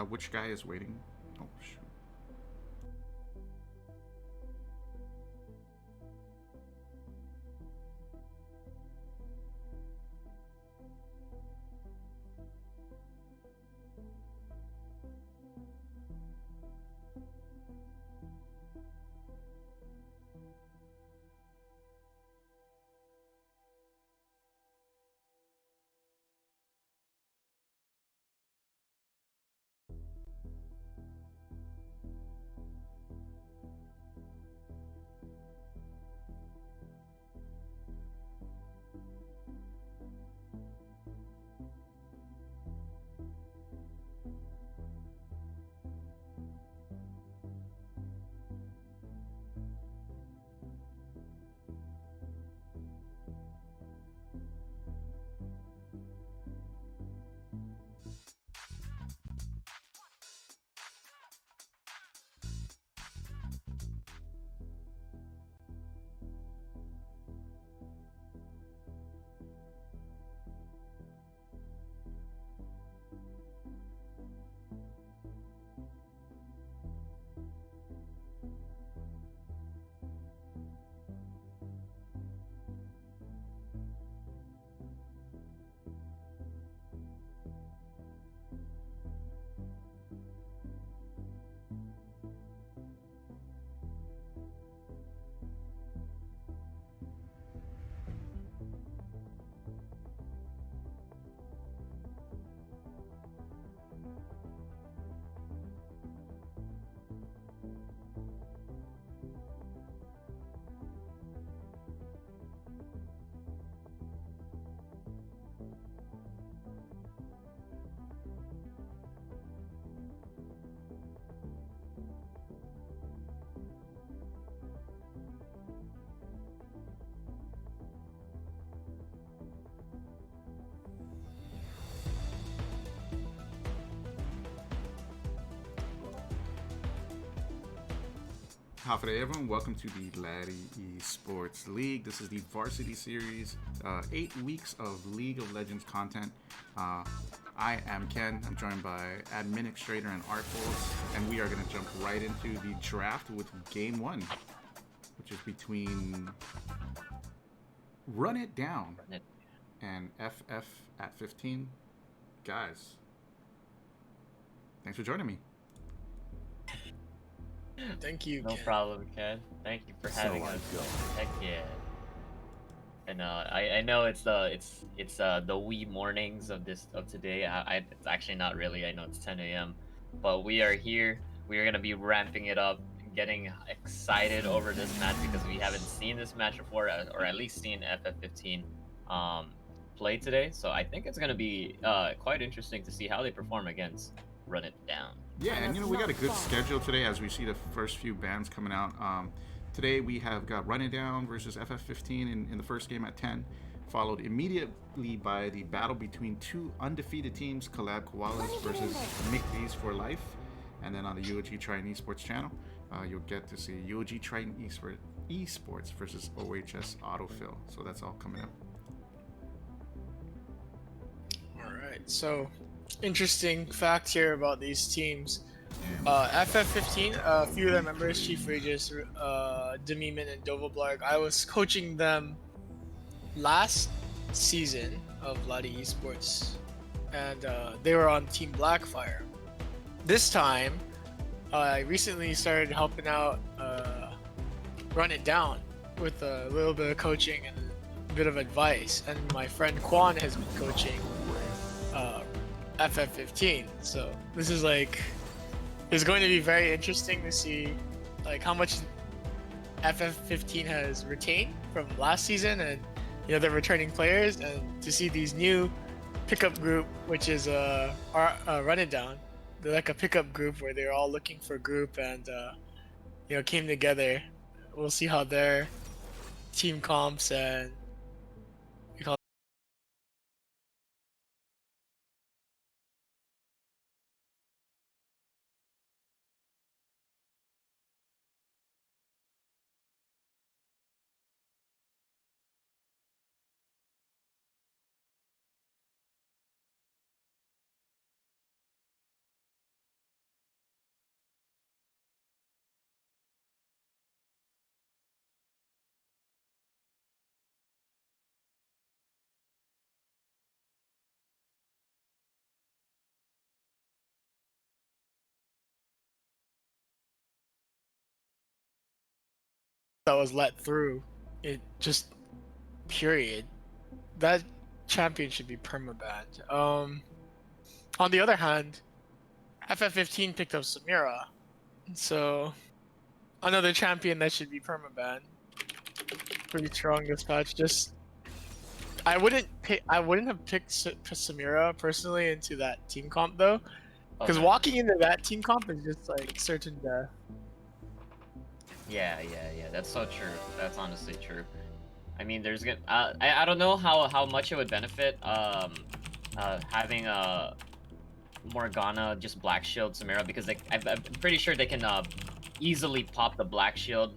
Which guy is waiting? Oh shoot. Half day, everyone. Welcome to the Laddie Esports League. This is the Varsity Series, 8 weeks of League of Legends content. I am Ken. I'm joined by Administrator and Artfuls, and we are going to jump right into the draft with Game 1, which is between Run It Down and FF at 15. Guys, thanks for joining me. Thank you, No Ken. problem, Ken. Thank you for having So I us. go. Heck yeah. And I know it's the wee mornings of today. It's actually not really. I know it's 10 a.m. But we are here. We are gonna be ramping it up, getting excited over this match because we haven't seen this match before, or at least seen FF15 play today. So I think it's gonna be quite interesting to see how they perform against Run It Down. Yeah, and we got a good schedule today as we see the first few bands coming out. Today we have got Run It Down versus FF15 in the first game at 10, followed immediately by the battle between two undefeated teams, Collab Koalas versus Mick D's for Life. And then on the UOG Triton Esports channel, you'll get to see UOG Triton Esports versus OHS Autofill. So that's all coming up. All right. So, interesting fact here about these teams. FF15, a few of their members, Chief Regis, Demiman, and Dovablarg, I was coaching them last season of Ladi Esports, and they were on Team Blackfire. This time, I recently started helping out Run It Down with a little bit of coaching and a bit of advice, and my friend Quan has been coaching FF15. So this is like, it's going to be very interesting to see like how much FF15 has retained from last season, and the returning players, and to see these new pickup group, which is Run It Down. They're like a pickup group where they're all looking for a group and came together. We'll see how their team comps and that was let through. It just period. That champion should be permabanned. On the other hand, FF15 picked up Samira, so another champion that should be permabanned. Pretty strong this patch. Just I wouldn't have picked Samira personally into that team comp though, because Okay. walking into that team comp is just like certain death. Yeah. That's so true. That's honestly true. I mean, there's gonna. I don't know how much it would benefit having a Morgana just Black Shield Samira, because I'm pretty sure they can easily pop the Black Shield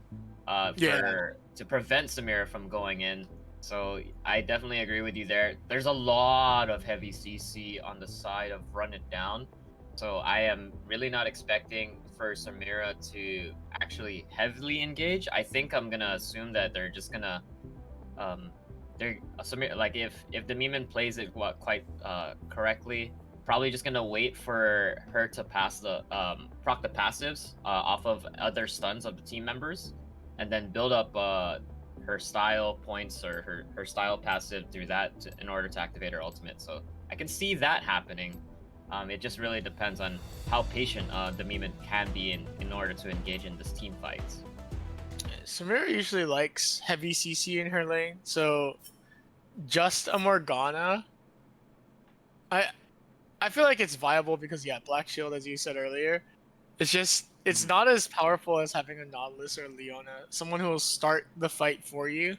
to prevent Samira from going in. So I definitely agree with you there. There's a lot of heavy CC on the side of Run It Down. So I am really not expecting for Samira to actually heavily engage. I think I'm gonna assume that they're just gonna they're Samira, like if the Miman plays it quite correctly, probably just gonna wait for her to pass the proc the passives off of other stuns of the team members, and then build up her style points or her style passive through that in order to activate her ultimate. So I can see that happening. It just really depends on how patient the Miman can be in order to engage in this team fights. Samira usually likes heavy CC in her lane, so just a Morgana. I feel like it's viable because Black Shield, as you said earlier, it's not as powerful as having a Nautilus or Leona, someone who will start the fight for you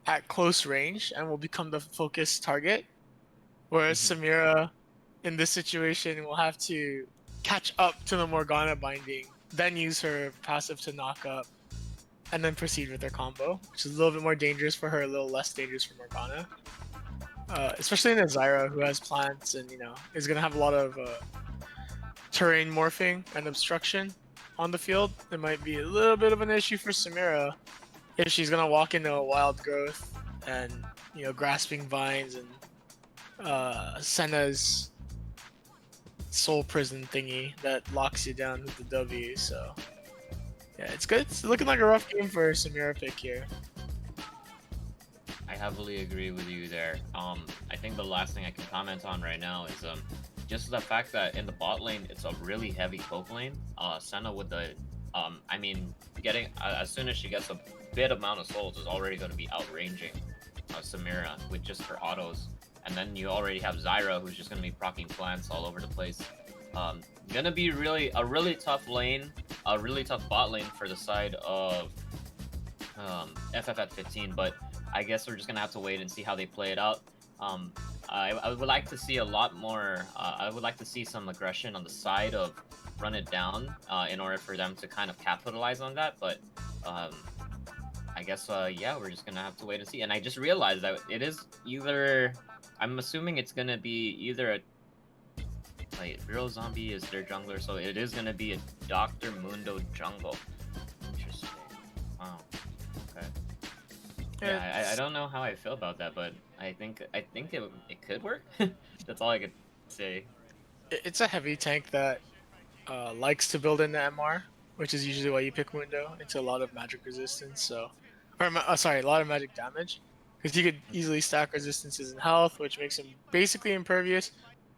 at close range and will become the focus target. Whereas Samira, in this situation, will have to catch up to the Morgana binding, then use her passive to knock up, and then proceed with their combo, which is a little bit more dangerous for her, a little less dangerous for Morgana. Especially in a Zyra who has plants and is gonna have a lot of terrain morphing and obstruction on the field. It might be a little bit of an issue for Samira if she's gonna walk into a wild growth and grasping vines and Senna's soul prison thingy that locks you down with the W. So yeah, it's good. It's looking like a rough game for Samira pick here. I heavily agree with you there. I think the last thing I can comment on right now is just the fact that in the bot lane it's a really heavy poke lane. Senna with the I mean, getting as soon as she gets a bit amount of souls is already going to be outranging Samira with just her autos, and then you already have Zyra who's just going to be proccing plants all over the place. Gonna be a really tough lane, a really tough bot lane for the side of FF at 15, but I guess we're just gonna have to wait and see how they play it out. I would like to see a lot more. I would like to see some aggression on the side of Run It Down in order for them to kind of capitalize on that. But I guess yeah, we're just gonna have to wait and see. And I just realized that it is either. I'm assuming it's gonna be either a. Wait, Real Zombie is their jungler, so it is gonna be a Dr. Mundo jungle. Interesting. Wow. Okay. Yeah, I don't know how I feel about that, but I think it could work. That's all I could say. It's a heavy tank that likes to build into MR, which is usually why you pick Window into a lot of magic resistance. So, sorry, a lot of magic damage, because you could easily stack resistances and health, which makes him basically impervious.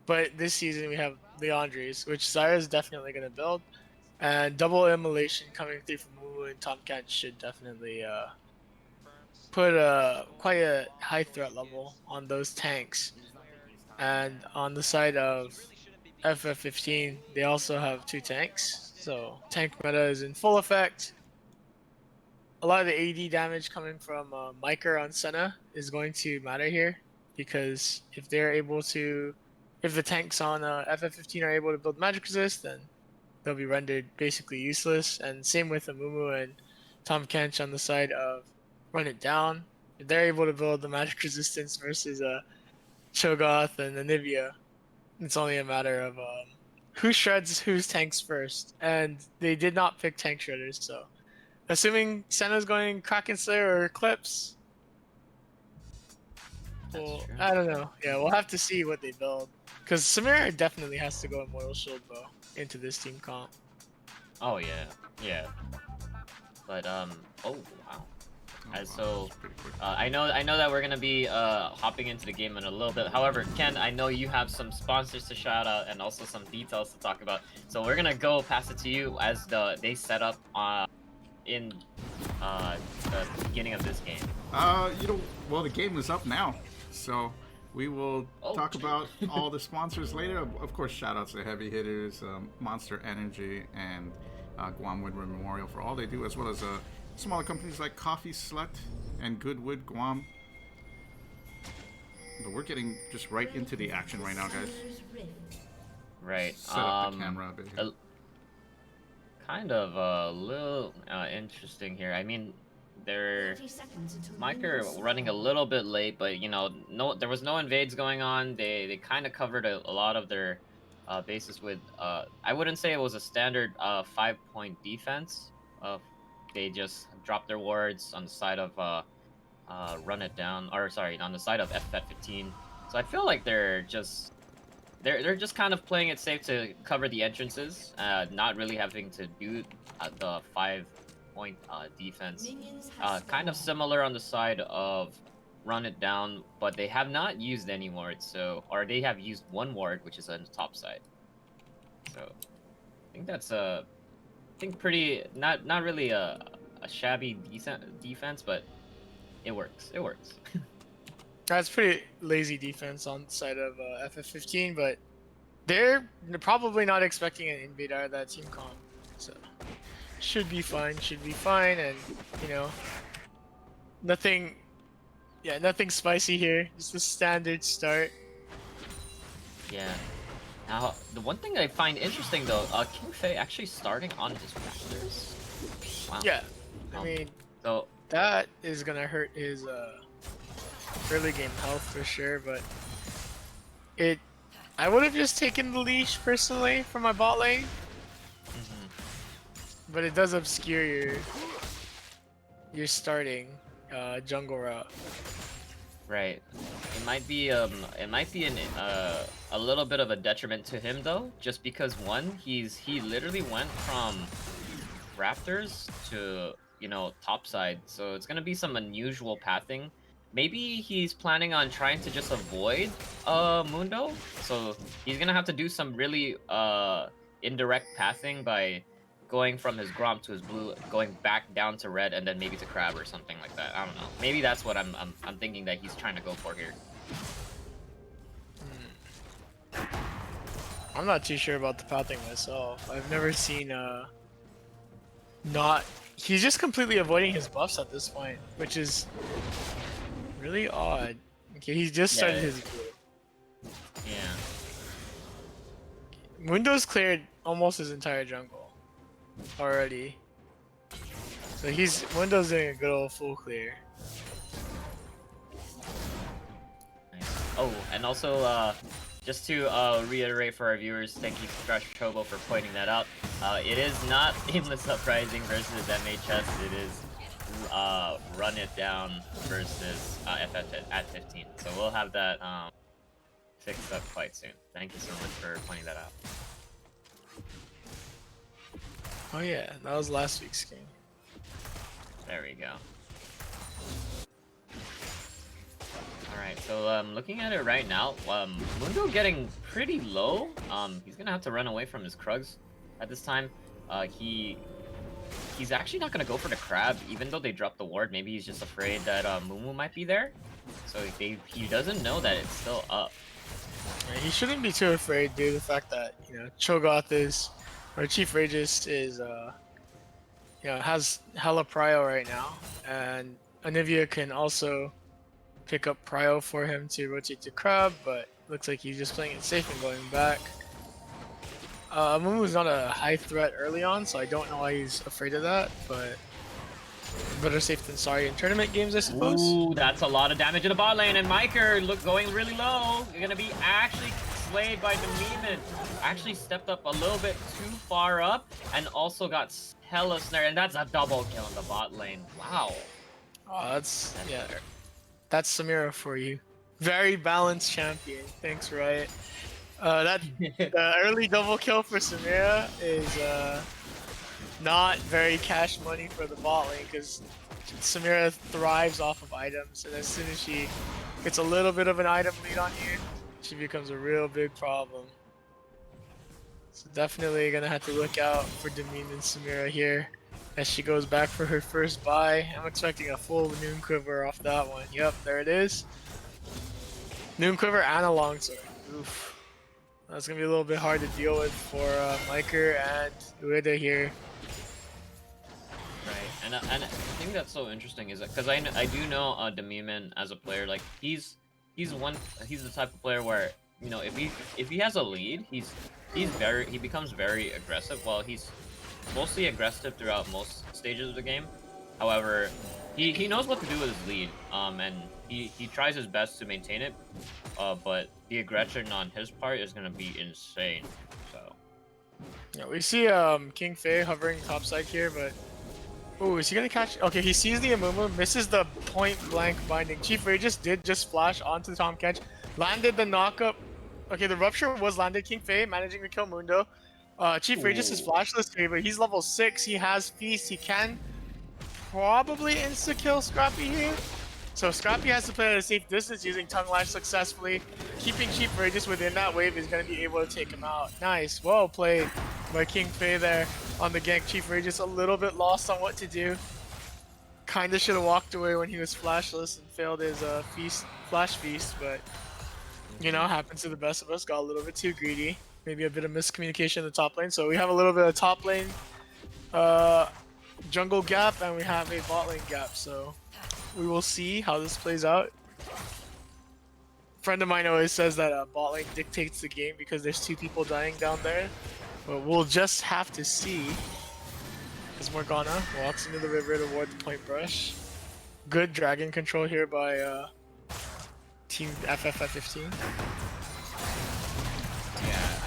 But this season we have Leandres, which Zyra is definitely going to build, and double immolation coming through from Mumu and Tom Kent should definitely put quite a high threat level on those tanks. And on the side of FF15, they also have 2 tanks, so tank meta is in full effect. A lot of the AD damage coming from Miker on Senna is going to matter here, because if the tanks on FF15 are able to build magic resist, then they'll be rendered basically useless. And same with Amumu and Tom Kench on the side of Run It Down. If they're able to build the magic resistance versus Cho'Gath and Anivia, it's only a matter of who shreds whose tanks first. And they did not pick tank shredders, so assuming Senna's going Kraken Slayer or Eclipse, well, I don't know. Yeah, we'll have to see what they build. Because Samira definitely has to go Immortal Shield Bow into this team comp. Oh yeah, yeah. But oh wow. Oh, As wow, so, that's pretty quick. I know that we're gonna be hopping into the game in a little bit. However, Ken, I know you have some sponsors to shout out and also some details to talk about. So we're gonna go pass it to you as they set up in the beginning of this game. Well, the game is up now, so we will Oh. talk about all the sponsors later. Of course, shout outs to heavy hitters, Monster Energy, and Guam Woodward Memorial for all they do, as well as smaller companies like Coffee Slut and Goodwood Guam. But we're getting just right into the action right now, guys. Right. Set up the camera a bit here. Kind of a little interesting here. I mean, they're Micah running a little bit late, but you know, there was no invades going on. They kind of covered a lot of their bases with I wouldn't say it was a standard 5-point defense. They just dropped their wards on the side of run it down, or sorry, on the side of FF15. So I feel like they're just kind of playing it safe to cover the entrances, not really having to do the 5-point defense. Kind of similar on the side of run it down, but they have not used any wards, or they have used one ward, which is on the top side. So I think that's pretty not really a shabby decent defense, but it works. It works. That's pretty lazy defense on the side of FF15, but they're probably not expecting an invade out of that team comp, so should be fine. Should be fine, and you know, nothing spicy here. Just a standard start. Yeah. Now, the one thing I find interesting though, King Fei actually starting on his Raptors. Wow. Yeah, I mean, so that is gonna hurt his early game health for sure, but I would have just taken the leash personally for my bot lane, but it does obscure your starting jungle route. right. It might be a little bit of a detriment to him though, just because one, he literally went from Raptors to, you know, topside, so it's gonna be some unusual pathing. Maybe he's planning on trying to just avoid Mundo, so he's gonna have to do some really indirect pathing by going from his Grom to his blue, going back down to red, and then maybe to Crab or something like that. I don't know. Maybe that's what I'm thinking that he's trying to go for here. I'm not too sure about the pathing myself. I've never seen he's just completely avoiding his buffs at this point, which is really odd. Okay, he just started his blue. Yeah. Mundo's cleared almost his entire jungle already. So Mundo's doing a good old full clear. Nice. Oh, and also just to reiterate for our viewers, thank you Crash Chobo for pointing that out. It is not Aimless Uprising versus MHS, it is Run It Down versus FF at 15. So we'll have that fixed up quite soon. Thank you so much for pointing that out. Oh yeah, that was last week's game. There we go. Alright, so looking at it right now, Mundo getting pretty low. He's gonna have to run away from his Krugs at this time. He's actually not gonna go for the Crab, even though they dropped the ward. Maybe he's just afraid that Mumu might be there. So he doesn't know that it's still up. Yeah, he shouldn't be too afraid due to the fact that, you know, Cho'Gath or Chief Regis is, you know, has hella prio right now, and Anivia can also pick up prio for him to rotate to Crab, but looks like he's just playing it safe and going back. Mumu's not a high threat early on, so I don't know why he's afraid of that, but better safe than sorry in tournament games, I suppose. Ooh, that's a lot of damage in the bot lane, and Micah going really low. You're gonna be actually slayed by the Demon. Actually stepped up a little bit too far up, and also got hella snared, and that's a double kill in the bot lane. Wow. Oh, that's Samira for you. Very balanced champion. Thanks, Riot. The early double kill for Samira is not very cash money for the bot lane because Samira thrives off of items, and as soon as she gets a little bit of an item lead on you, she becomes a real big problem. So definitely gonna have to look out for Demin and Samira here as she goes back for her first buy. I'm expecting a full Noon Quiver off that one. Yep, there it is. Noon Quiver and a Longsword. Oof. That's gonna be a little bit hard to deal with for Miker and Ueda here. Right, and I think that's so interesting is that because I do know Demiman as a player, like he's the type of player where, you know, if he has a lead, he becomes very aggressive. Well, he's mostly aggressive throughout most stages of the game. However, he knows what to do with his lead, and he tries his best to maintain it. But the aggression on his part is gonna be insane. So Yeah, we see King Fei hovering topside here, but oh, is he gonna catch? Okay, he sees the Amumu, misses the point blank binding. Chief Regis did just flash onto the Tom Kench, landed the knockup. Okay, the rupture was landed. King Fei managing to kill Mundo. Chief Regis is flashless here, but he's level 6. He has Feast. He can probably insta-kill Scrappy here. So Scrappy has to play at a safe distance using Tongue Lash successfully. Keeping Chief Regis within that wave is going to be able to take him out. Nice. Well played by King Fei there on the gank. Chief Regis a little bit lost on what to do. Kinda should have walked away when he was flashless and failed his flash feast, but you know, happens to the best of us. Got a little bit too greedy. Maybe a bit of miscommunication in the top lane. So we have a little bit of top lane jungle gap, and we have a bot lane gap. So we will see how this plays out. A friend of mine always says that bot lane dictates the game because there's 2 people dying down there. But we'll just have to see. As Morgana walks into the river toward the point brush. Good dragon control here by Team FF15. yeah,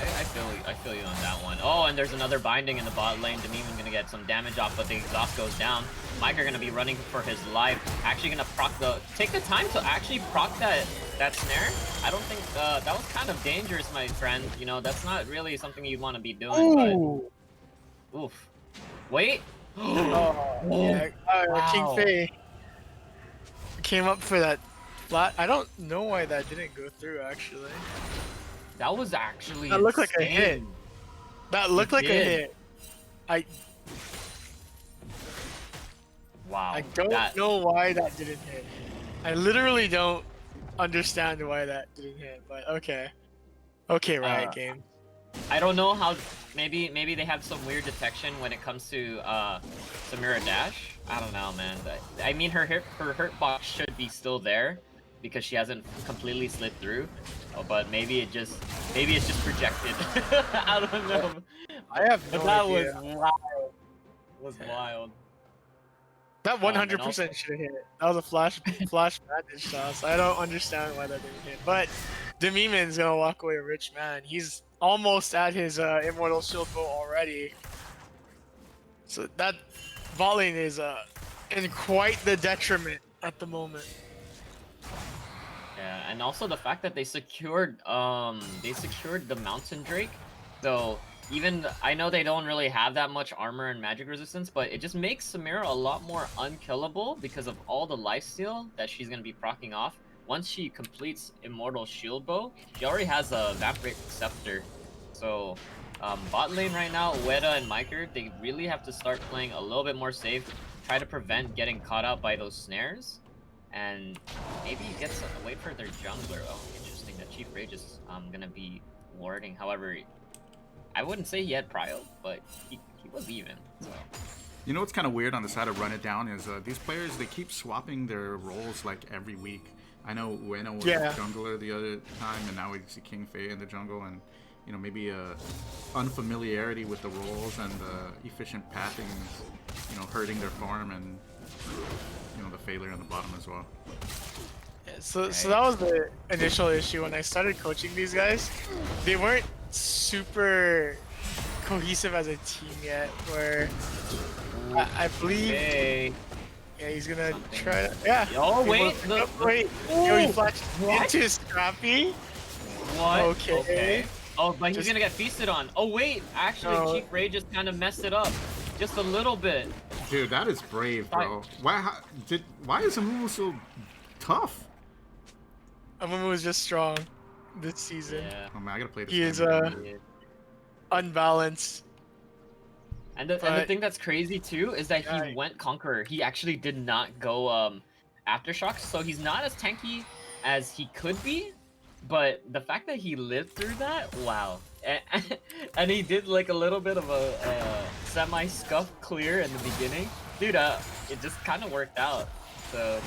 I feel you on that one. Oh, and there's another binding in the bot lane. Demiman gonna get some damage off, but the exhaust goes down. Miker gonna be running for his life. Actually gonna take the time to actually proc that snare. I don't think that was kind of dangerous, my friend. You know, that's not really something you'd want to be doing. Ooh. But oof. Wait. Oh, yeah. Wow. King Fei came up for that flat. I don't know why that didn't go through, actually. That was actually That looked like a hit. insane. That looked like a hit. Wow. I don't know why that didn't hit. I literally don't understand why that didn't hit, but okay. Okay, Riot Games. I don't know how. Maybe they have some weird detection when it comes to Samira Dash. I don't know, man. I mean, her hurt box should be still there because she hasn't completely slid through. But maybe it's just projected. I don't know. I have no that idea. was wild. Was wild. That 100% should have hit. That was a flash bandage toss. I don't understand why that didn't hit. But Demiman's gonna walk away a rich man. He's almost at his Immortal Shield bow already. So that bot lane is in quite the detriment at the moment. Yeah, and also the fact that they secured the Mountain Drake. So even I know they don't really have that much armor and magic resistance, but it just makes Samira a lot more unkillable because of all the lifesteal that she's gonna be proccing off. Once she completes Immortal Shield Bow, she already has a Vampiric Scepter. So bot lane right now, Ueda and Miker, they really have to start playing a little bit more safe, try to prevent getting caught out by those snares, and maybe get wait for their jungler. Oh, interesting that Chief Rage is gonna be warding. However, I wouldn't say he had prio, but he was even. So. You know what's kind of weird on the side of Run It Down is these players, they keep swapping their roles like every week. I know Ueno was jungler the other time, and now we see King Fei in the jungle, and you know, maybe unfamiliarity with the roles and efficient pathing is, you know, hurting their farm, and you know, the failure on the bottom as well. Yeah, so that was the initial issue when I started coaching these guys. They weren't super cohesive as a team yet. Where I believe. Hey. Yeah, he's gonna try to. Yeah. Oh wait, wait. Yo, he flashed into Scrappy. What? Okay. Oh, but he's gonna get feasted on. Oh wait, actually, Chief Ray just kind of messed it up. just a little bit. Dude, that is brave, bro. Why is Amumu so tough? Amumu is just strong this season. Yeah. Oh man, I gotta play this. He game is again. unbalanced. And the thing that's crazy too is that Yeah. he went Conqueror. He actually did not go Aftershocks, so he's not as tanky as he could be. But the fact that he lived through that, wow. And he did like a little bit of a semi-scuff clear in the beginning. Dude, it just kind of worked out. So,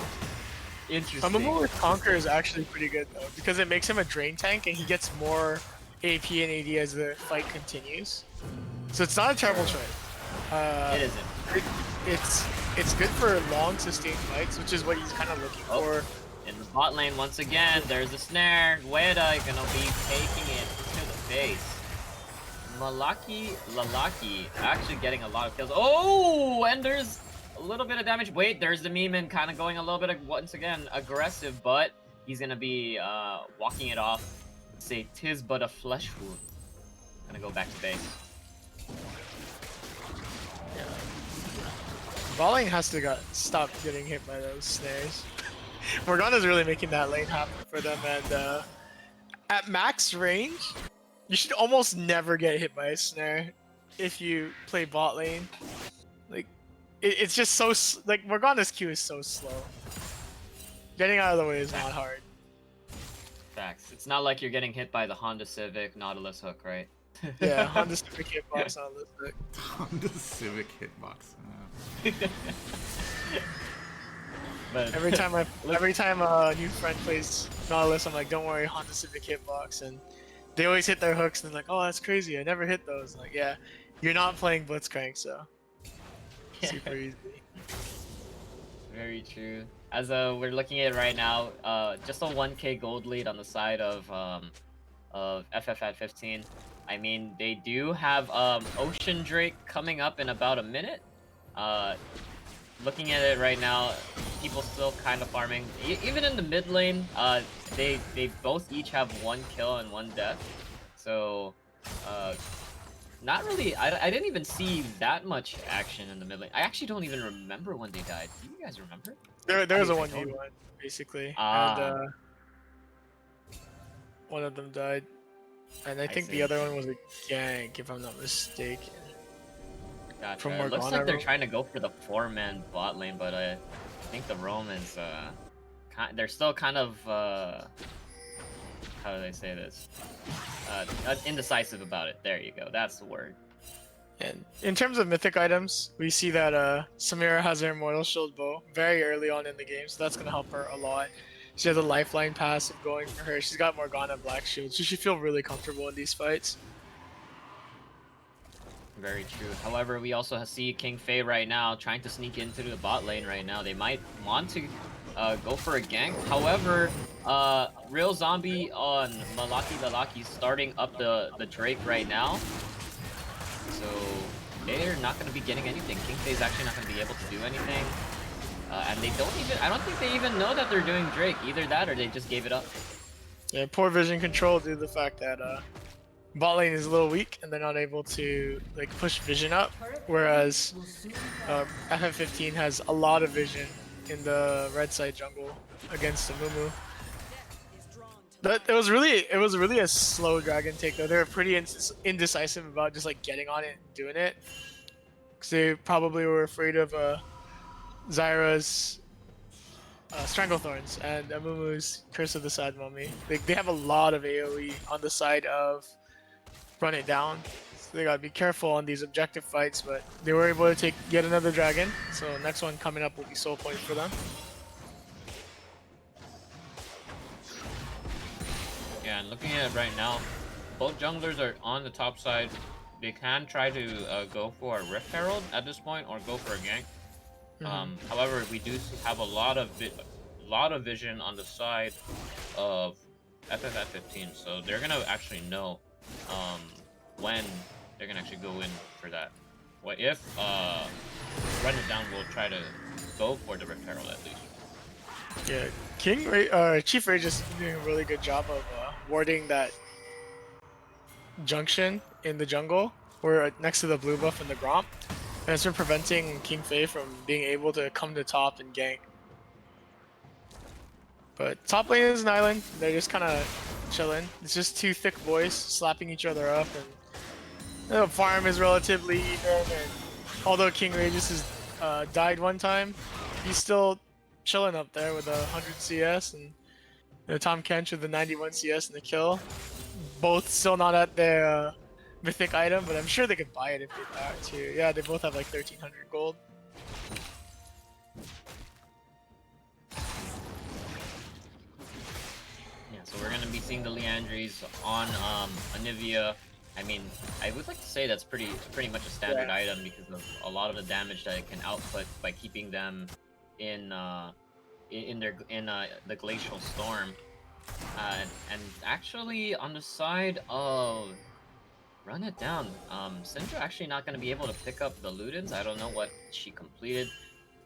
interesting. Amumu with Conquer is actually pretty good though, because it makes him a drain tank and he gets more AP and AD as the fight continues. So it's not a terrible choice. It isn't. It's good for long sustained fights, which is what he's kind of looking for. In the bot lane, once again, there's a snare. Weda gonna be taking it to the face. Lalaki actually getting a lot of kills. Oh, and there's a little bit of damage. Wait, there's the meme kind of going a little bit of, once again, aggressive, but he's gonna be walking it off. Say, tis but a flesh wound. Gonna go back to base. Bot has to stop getting hit by those snares. Morgana's really making that lane happen for them, and at max range, you should almost never get hit by a snare if you play bot lane. Like, it's just so like Morgana's Q is so slow. Getting out of the way is not hard. Facts. It's not like you're getting hit by the Honda Civic Nautilus hook, right? Yeah, Honda Civic hitbox on this thing. Honda Civic hitbox. But Every time a new friend plays Nautilus, I'm like, don't worry, Honda Civic hitbox, and they always hit their hooks, and they're like, oh, that's crazy, I never hit those. I'm like, yeah, you're not playing Blitzcrank, so super easy. Very true. As we're looking at it right now, just a 1k gold lead on the side of FF at 15. I mean, they do have Ocean Drake coming up in about a minute. Looking at it right now, people still kind of farming. Even in the mid lane, they both each have 1 kill and 1 death. So, not really. I didn't even see that much action in the mid lane. I actually don't even remember when they died. Do you guys remember? There was a 1v1 basically, and one of them died, and I think the other one was a gank, if I'm not mistaken. Gotcha. From It looks Morgana like they're Roam? trying to go for the 4-man bot lane, but I think the roam is they're still kind of how do they say this? Indecisive about it. There you go. That's the word. And in terms of mythic items, we see that Samira has her Immortal Shield bow very early on in the game, so that's gonna help her a lot. She has a lifeline passive going for her. She's got Morgana Black Shield, so she feel really comfortable in these fights. Very true. However, we also see King Faye right now trying to sneak into the bot lane right now. They might want to go for a gank. However, Real Zombie on Lalaki starting up the Drake right now. So they're not going to be getting anything. King Faye's actually not going to be able to do anything. And they don't even, I don't think they even know that they're doing Drake. Either that or they just gave it up. Yeah, poor vision control due to the fact that bot lane is a little weak and they're not able to like push vision up, whereas FF15 has a lot of vision in the red side jungle against the Mumu. But it was really a slow dragon take though. They were pretty indecisive about just like getting on it and doing it, because they probably were afraid of Zyra's Stranglethorns and Amumu's Curse of the Sad Mummy. They have a lot of AoE on the side of Run It Down, so they gotta be careful on these objective fights, but they were able to take yet another dragon, so next one coming up will be soul point for them. Yeah, and looking at it right now, both junglers are on the top side. They can try to go for a Rift Herald at this point or go for a gank. However, we do have a lot of vision on the side of FF 15, so they're gonna actually know when they're gonna actually go in for that. What if Run It Down will try to go for the Rift Herald at least. Yeah, Chief Rage is doing a really good job of warding that junction in the jungle, where next to the blue buff and the Gromp. And it's been preventing King Fei from being able to come to top and gank. But top lane is an island. They're just kind of chilling. It's just two thick boys slapping each other up, and the farm is relatively even. And although King Regis has died one time, he's still chilling up there with 100 CS, and Tom Kench with the 91 CS and the kill. Both still not at their mythic item, but I'm sure they could buy it if they thought to. Yeah, they both have like 1300 gold. Yeah, so we're gonna be seeing the Leandries on Anivia. I mean, I would like to say that's pretty much a standard item because of a lot of the damage that it can output by keeping them in the glacial storm. And actually on the side of Run It Down, Syndra actually not gonna be able to pick up the Ludens. I don't know what she completed.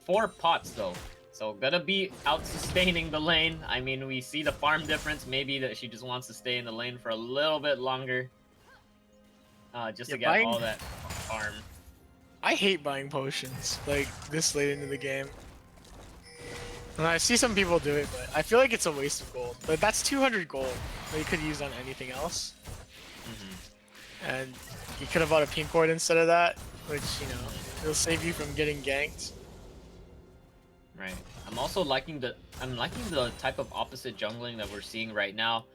4 pots though. So gonna be out sustaining the lane. I mean, we see the farm difference. Maybe that she just wants to stay in the lane for a little bit longer. Just to get all that farm. I hate buying potions like this late into the game. And I see some people do it, but I feel like it's a waste of gold. But that's 200 gold that you could use on anything else. And you could have bought a pink ward instead of that, which, you know, it'll save you from getting ganked. Right. I'm also liking the type of opposite jungling that we're seeing right now.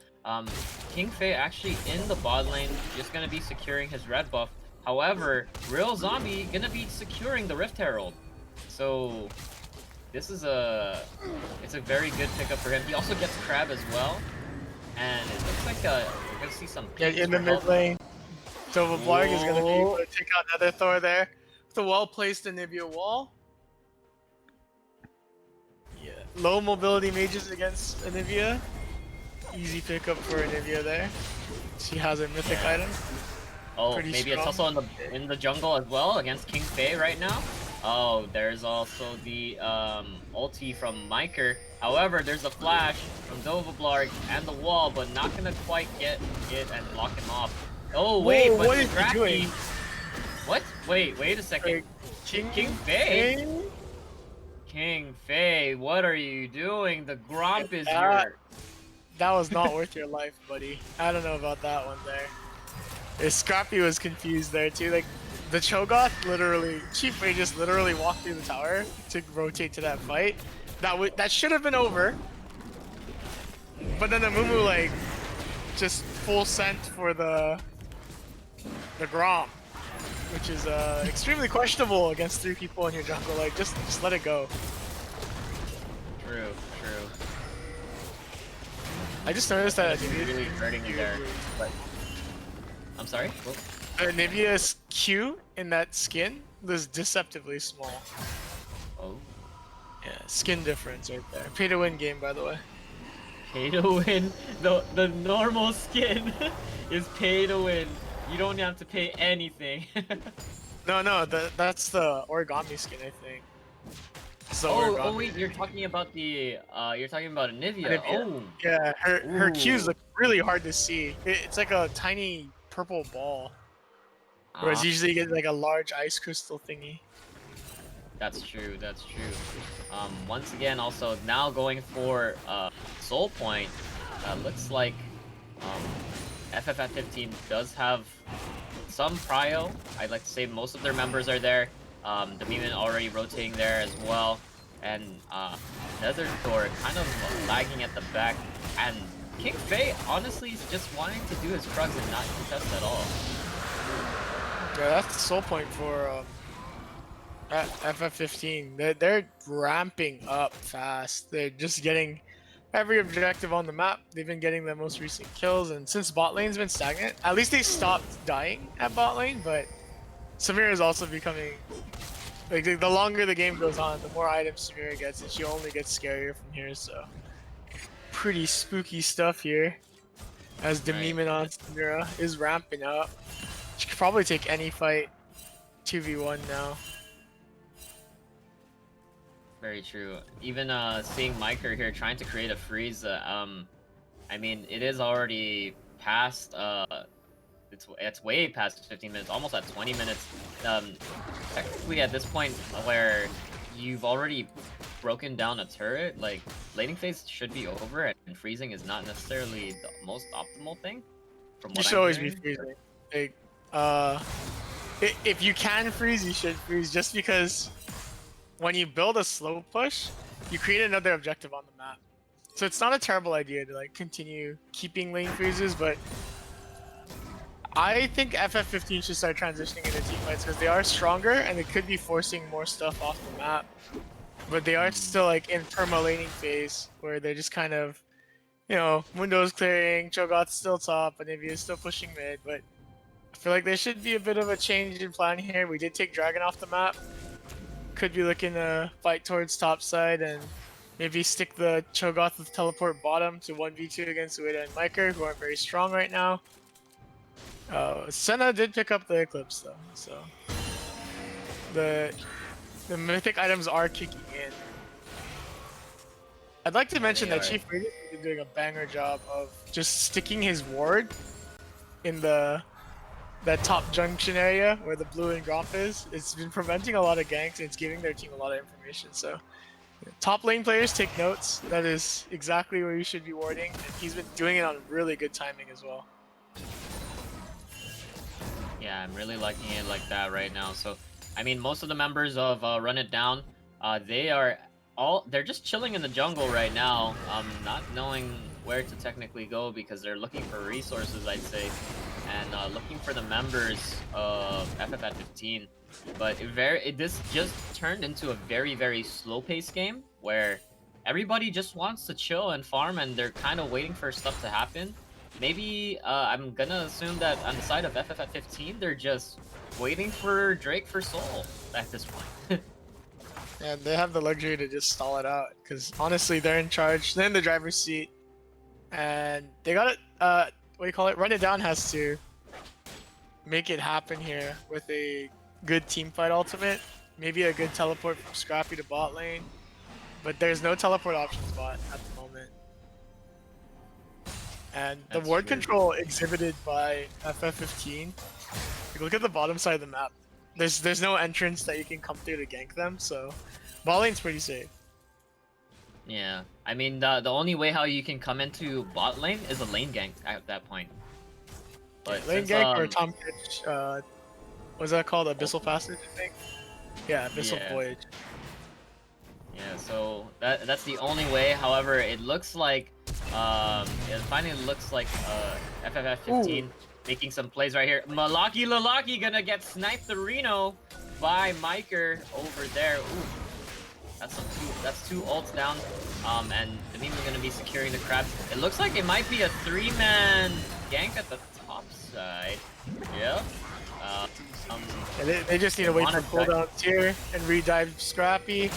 King Fei actually in the bot lane, just gonna be securing his red buff. However, Real Zombie gonna be securing the Rift Herald. So this is it's a very good pickup for him. He also gets Crab as well, and it looks like we're gonna see some. Yeah, in the mid lane, Dova Blarg is gonna be able to take out another Thor there with a well-placed Anivia wall. Yeah, low mobility mages against Anivia. Easy pickup for Anivia there. She has a mythic item. Oh, Pretty maybe strong. it's also in the jungle as well against King Fei right now. Oh, there's also the ulti from Miker. However, there's a flash from Dovablarg and the wall, but not gonna quite get it and block him off. Oh wait, Whoa, but what is he Draki- doing? What? Wait a second. King Fei? King Fei, what are you doing? The Gromp is your... That was not worth your life, buddy. I don't know about that one there. Scrappy was confused there too. Like, the Cho'Gath literally, Chief Ray just literally walked through the tower to rotate to that fight. That should have been over. But then the Mumu like just full sent for the Grom, which is extremely questionable against 3 people in your jungle. Like, just let it go. True. I just noticed that Really hurting me there. But... I'm sorry? What? Nivea's Q in that skin was deceptively small. Oh. Yeah, skin difference right there. Pay to win game, by the way. Pay to win. The normal skin is pay to win. You don't have to pay anything. No, that's the origami skin, I think. Oh wait, you're talking about the Anivia. Oh. Yeah, her Ooh. Qs look really hard to see. It's like a tiny purple ball. Whereas usually you get like a large ice crystal thingy. That's true. Once again, also now going for Soul Point. Looks like FF at 15 does have some prio. I'd like to say most of their members are there. The Demon already rotating there as well, and Nether Thor kind of lagging at the back. And King Fei honestly is just wanting to do his Krugs and not contest at all. Yeah, that's the soul point for FF15. They're ramping up fast. They're just getting every objective on the map. They've been getting the most recent kills, and since bot lane's been stagnant, at least they stopped dying at bot lane. But Samira is also becoming, like, the longer the game goes on, the more items Samira gets, and she only gets scarier from here. So pretty spooky stuff here, as Demimon on Samira is ramping up. She could probably take any fight 2v1 now. Very true. Even seeing Miker here trying to create a freeze, I mean, it is already past it's way past 15 minutes, almost at 20 minutes. Technically at this point where you've already broken down a turret, like laning phase should be over, and freezing is not necessarily the most optimal thing. From You what should I'm always be hearing. freezing. Like, if you can freeze, you should freeze. Just because when you build a slow push, you create another objective on the map. So it's not a terrible idea to like continue keeping lane freezes, but I think FF15 should start transitioning into teamfights because they are stronger and they could be forcing more stuff off the map. But they are still like in perma laning phase where they're just kind of, you know, windows clearing, Cho'Gath's still top, and Nivea is still pushing mid, but I feel like there should be a bit of a change in plan here. We did take Dragon off the map. Could be looking to fight towards top side and maybe stick the Cho'Gath with teleport bottom to 1v2 against Ueda and Miker, who aren't very strong right now. Senna did pick up the Eclipse though, so the mythic items are kicking in. I'd like to mention that Chief Radiant has been doing a banger job of just sticking his ward in that top junction area where the blue and Gromp is. It's been preventing a lot of ganks and it's giving their team a lot of information. So top lane players take notes. That is exactly where you should be warding, and he's been doing it on really good timing as well. Yeah, I'm really liking it like that right now. So, I mean, most of the members of Run It Down, they're just chilling in the jungle right now, not knowing where to technically go because they're looking for resources, I'd say, and looking for the members of FF at 15. But this just turned into a very, very slow-paced game where everybody just wants to chill and farm, and they're kind of waiting for stuff to happen. Maybe I'm gonna assume that on the side of FF at 15, they're just waiting for Drake for Soul at this point. And they have the luxury to just stall it out because honestly, they're in charge. They're in the driver's seat, and they got it. What do you call it? Run It Down has to make it happen here with a good team fight ultimate. Maybe a good teleport from Scrappy to bot lane, but there's no teleport options bot at the moment. And the ward control exhibited by FF15, look at the bottom side of the map. There's no entrance that you can come through to gank them, so bot lane's pretty safe. Yeah, I mean the only way how you can come into bot lane is a lane gank at that point. But Lane gank or Tom Pitch, what's that called? Abyssal Passage, I think? Yeah, Abyssal Voyage. Yeah, so that's the only way. However, it looks like it finally looks like FF15 making some plays right here. Lalaki gonna get sniped the Reno by Miker over there. Ooh, that's two ults down. And the meme is gonna be securing the crab. It looks like it might be a 3-man gank at the top side. Yep. They just need to wait for cooldowns here and redive Scrappy.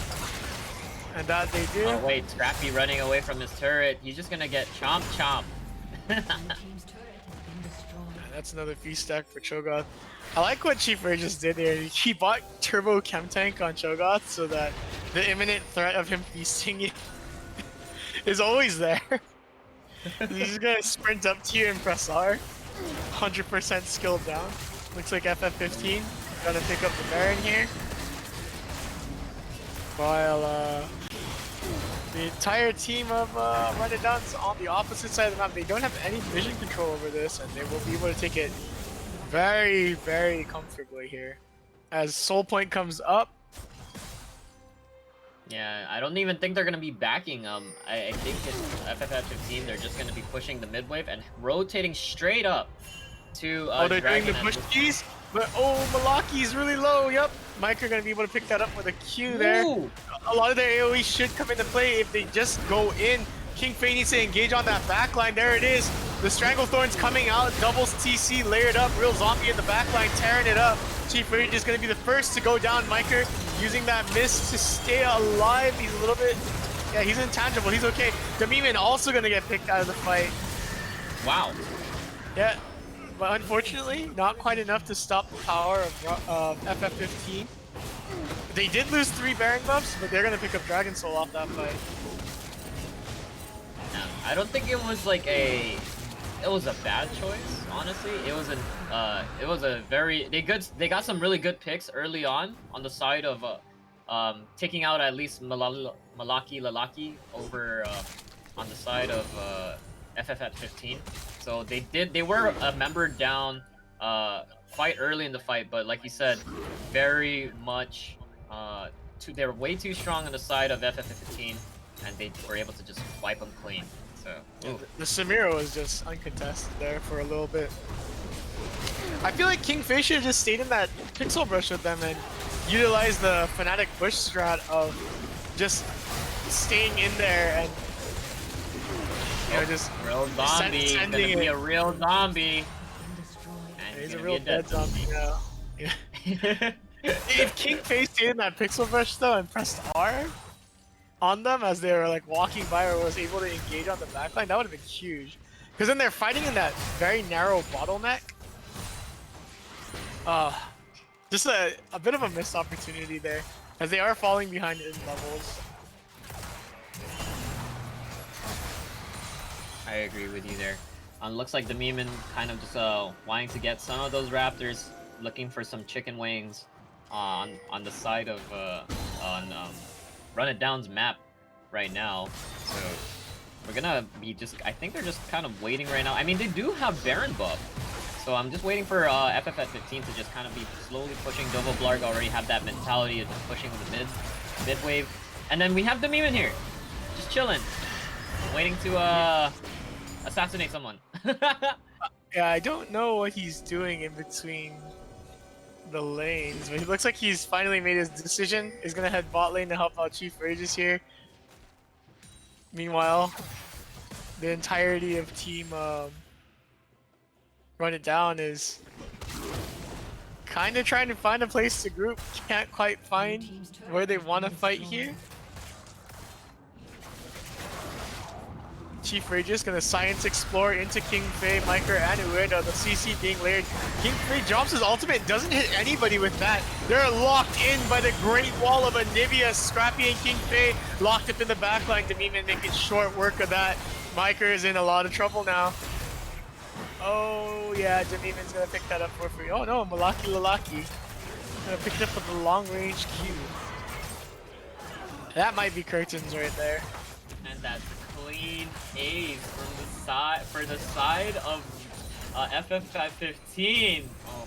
And that they do. Oh wait, Scrappy running away from his turret. He's just gonna get chomp. That's another feast stack for Cho'Gath. I like what Chief Ray just did there. He bought Turbo Chem Tank on Cho'Gath so that the imminent threat of him feasting is always there. He's just gonna sprint up to you and press R. 100% skill down. Looks like FF15 gotta pick up the Baron here. While the entire team of Run It Down's on the opposite side of the map. They don't have any vision control over this, and they will be able to take it very, very comfortably here. As Soul Point comes up. Yeah, I don't even think they're gonna be backing. I think in FF15 they're just gonna be pushing the mid wave and rotating straight up to. They're doing the push keys. But Malaki's really low. Yep, Mike are gonna be able to pick that up with a Q there. Ooh. A lot of their AoE should come into play if they just go in. King Faye needs to engage on that backline. There it is. The Stranglethorn's coming out. Doubles TC layered up. Real zombie in the backline tearing it up. Chief Rage is gonna be the first to go down. Miker using that miss to stay alive. He's a little bit, yeah, he's intangible. He's okay. Demiman also gonna get picked out of the fight. Wow. Yeah. But unfortunately, not quite enough to stop the power of FF15. They did lose 3 Baron buffs, but they're going to pick up Dragon Soul off that fight. I don't think it was like a it was a bad choice. Honestly, it was a very they got some really good picks early on the side of taking out at least Malaki Lalaki over on the side of FF at 15. So they were a member down quite early in the fight, but like you said, very much they were way too strong on the side of FF at 15, and they were able to just wipe them clean. So the Samira was just uncontested there for a little bit. I feel like King Faye should have just stayed in that pixel brush with them and utilized the Fnatic Bush strat of just staying in there and just real zombie, gonna be a real zombie. And he's a real dead zombie now. Yeah. If King Faye stayed in that pixel brush though and pressed R on them as they were like walking by or was able to engage on the backline, that would have been huge. Because then they're fighting in that very narrow bottleneck. Just a bit of a missed opportunity there, as they are falling behind in levels. I agree with you there. Looks like the Meeman kind of just wanting to get some of those Raptors, looking for some chicken wings on the side of Run It Down's map right now. So we're gonna be I think they're just kind of waiting right now. I mean, they do have Baron buff, so I'm just waiting for FF at 15 to just kind of be slowly pushing. Dovo Blarg already have that mentality of just pushing the mid wave, and then we have the Meeman here, just chilling, waiting to assassinate someone. Yeah, I don't know what he's doing in between the lanes, but he looks like he's finally made his decision. He's gonna head bot lane to help out Chief Rages here. Meanwhile, the entirety of team Run It Down is kind of trying to find a place to group. Can't quite find where they want to fight here. Chief Rages gonna science explore into King Faye, Micro, and Ueda. The CC being layered. King Faye drops his ultimate, doesn't hit anybody with that. They're locked in by the Great Wall of Anivia. Scrappy and King Faye locked up in the backline. Demiman making short work of that. Micro is in a lot of trouble now. Oh yeah, Demiman's gonna pick that up for free. Oh no, Malaki Lalaki gonna pick it up with the long range Q. That might be curtains right there. And that's clean ace from the side of FF at 15. Oh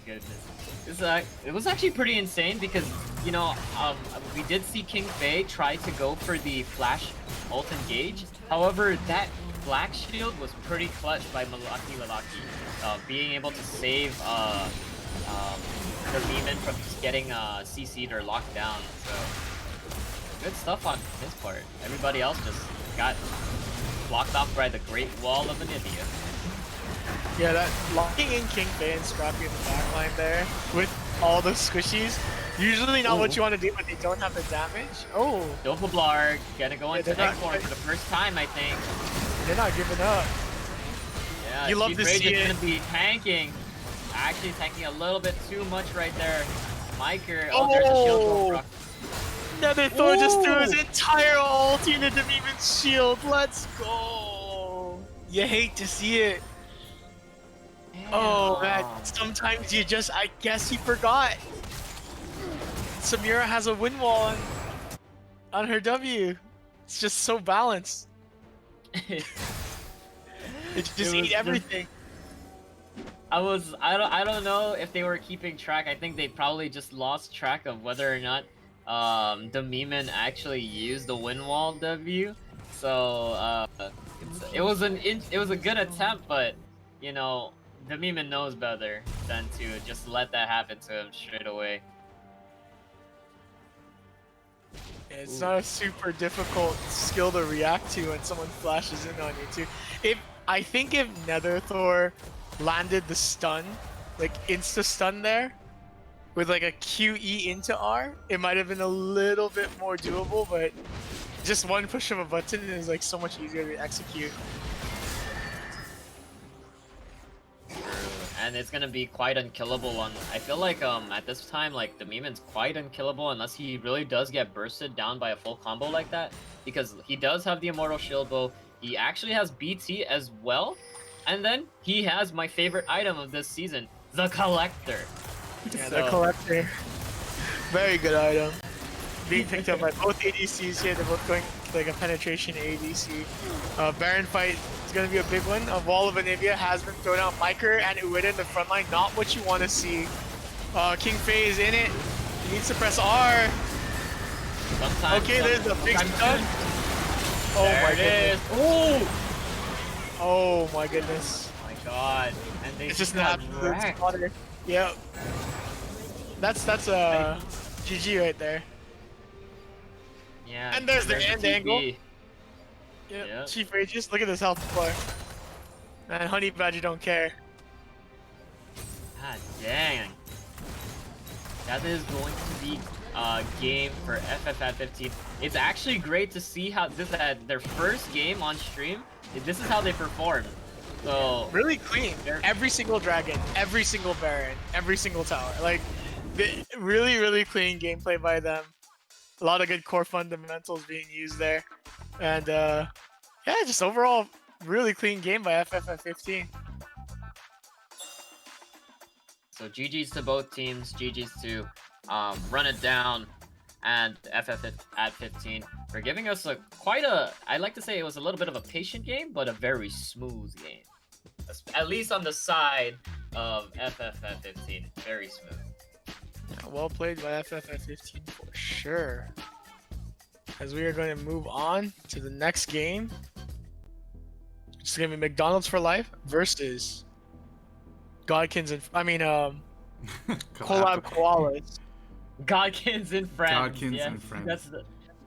goodness, it was actually pretty insane because we did see King Faye try to go for the flash ult engage. However, that black shield was pretty clutch by Malaki Lalaki, being able to save the Demon from just getting CC'd or locked down. So good stuff on his part. Everybody else just got blocked off by the Great Wall of Anivia. Yeah, that locking in King Faye and Scrappy in the backline there with all the squishies. Usually not what you want to do when they don't have the damage. Oh! Dovo Blarg gonna go into Egghorn for the first time, I think. They're not giving up. Yeah, you love to see it. Gonna be tanking. Actually tanking a little bit too much right there. Miker, there's a shield rock. Nether Thor just threw his entire ult into Demiman's shield. Let's go! You hate to see it. Damn. Oh man, sometimes I guess he forgot. Samira has a win wall on her W. It's just so balanced. It just ate everything. I don't know if they were keeping track. I think they probably just lost track of whether or not the Meeman actually used the win wall W. So it was a good attempt, but the Meeman knows better than to just let that happen to him straight away. It's not a super difficult skill to react to when someone flashes in on you too. I think if Netherthor landed the stun, like insta stun there, with like a QE into R, it might have been a little bit more doable, but just one push of a button is like so much easier to execute. And it's gonna be quite unkillable on. I feel like at this time, like the Meeman's quite unkillable unless he really does get bursted down by a full combo like that, because he does have the Immortal Shield Bow. He actually has BT as well, And then he has my favorite item of this season, the Collector. Yeah, the Collector. Very good item. Being picked up by both ADCs here. They're both going like a penetration ADC. Baron fight is going to be a big one. A wall of Anivia has been thrown out. Miker and Ueda in the front line. Not what you want to see. King Faye is in it. He needs to press R. Okay, there's a big stun. Oh my goodness. Oh my goodness. Oh my god. And they It's just an got absolute wrecked. slaughter. Yep. That's GG right there. Yeah. And there's the end angle. TP. Yep. Yep. Chief Rages, look at this health bar. Man, Honey Badger don't care. God dang. That is going to be a game for FF at 15. It's actually great to see how this at their first game on stream. This is how they performed. So Really clean. Every single dragon, every single baron, every single tower. Like, really, really clean gameplay by them. A lot of good core fundamentals being used there. And yeah, just overall, really clean game by FF at 15. So GG's to both teams. GG's to Run It Down and FF at 15 for giving us I'd like to say it was a little bit of a patient game, but a very smooth game. At least on the side of FF at 15. Very smooth. Yeah, well played by FF at 15 for sure. As we are going to move on to the next game. It's going to be McDonald's for Life versus Godkins and Collab Koalas. Godkins and Friends. Godkins yes, and Friends.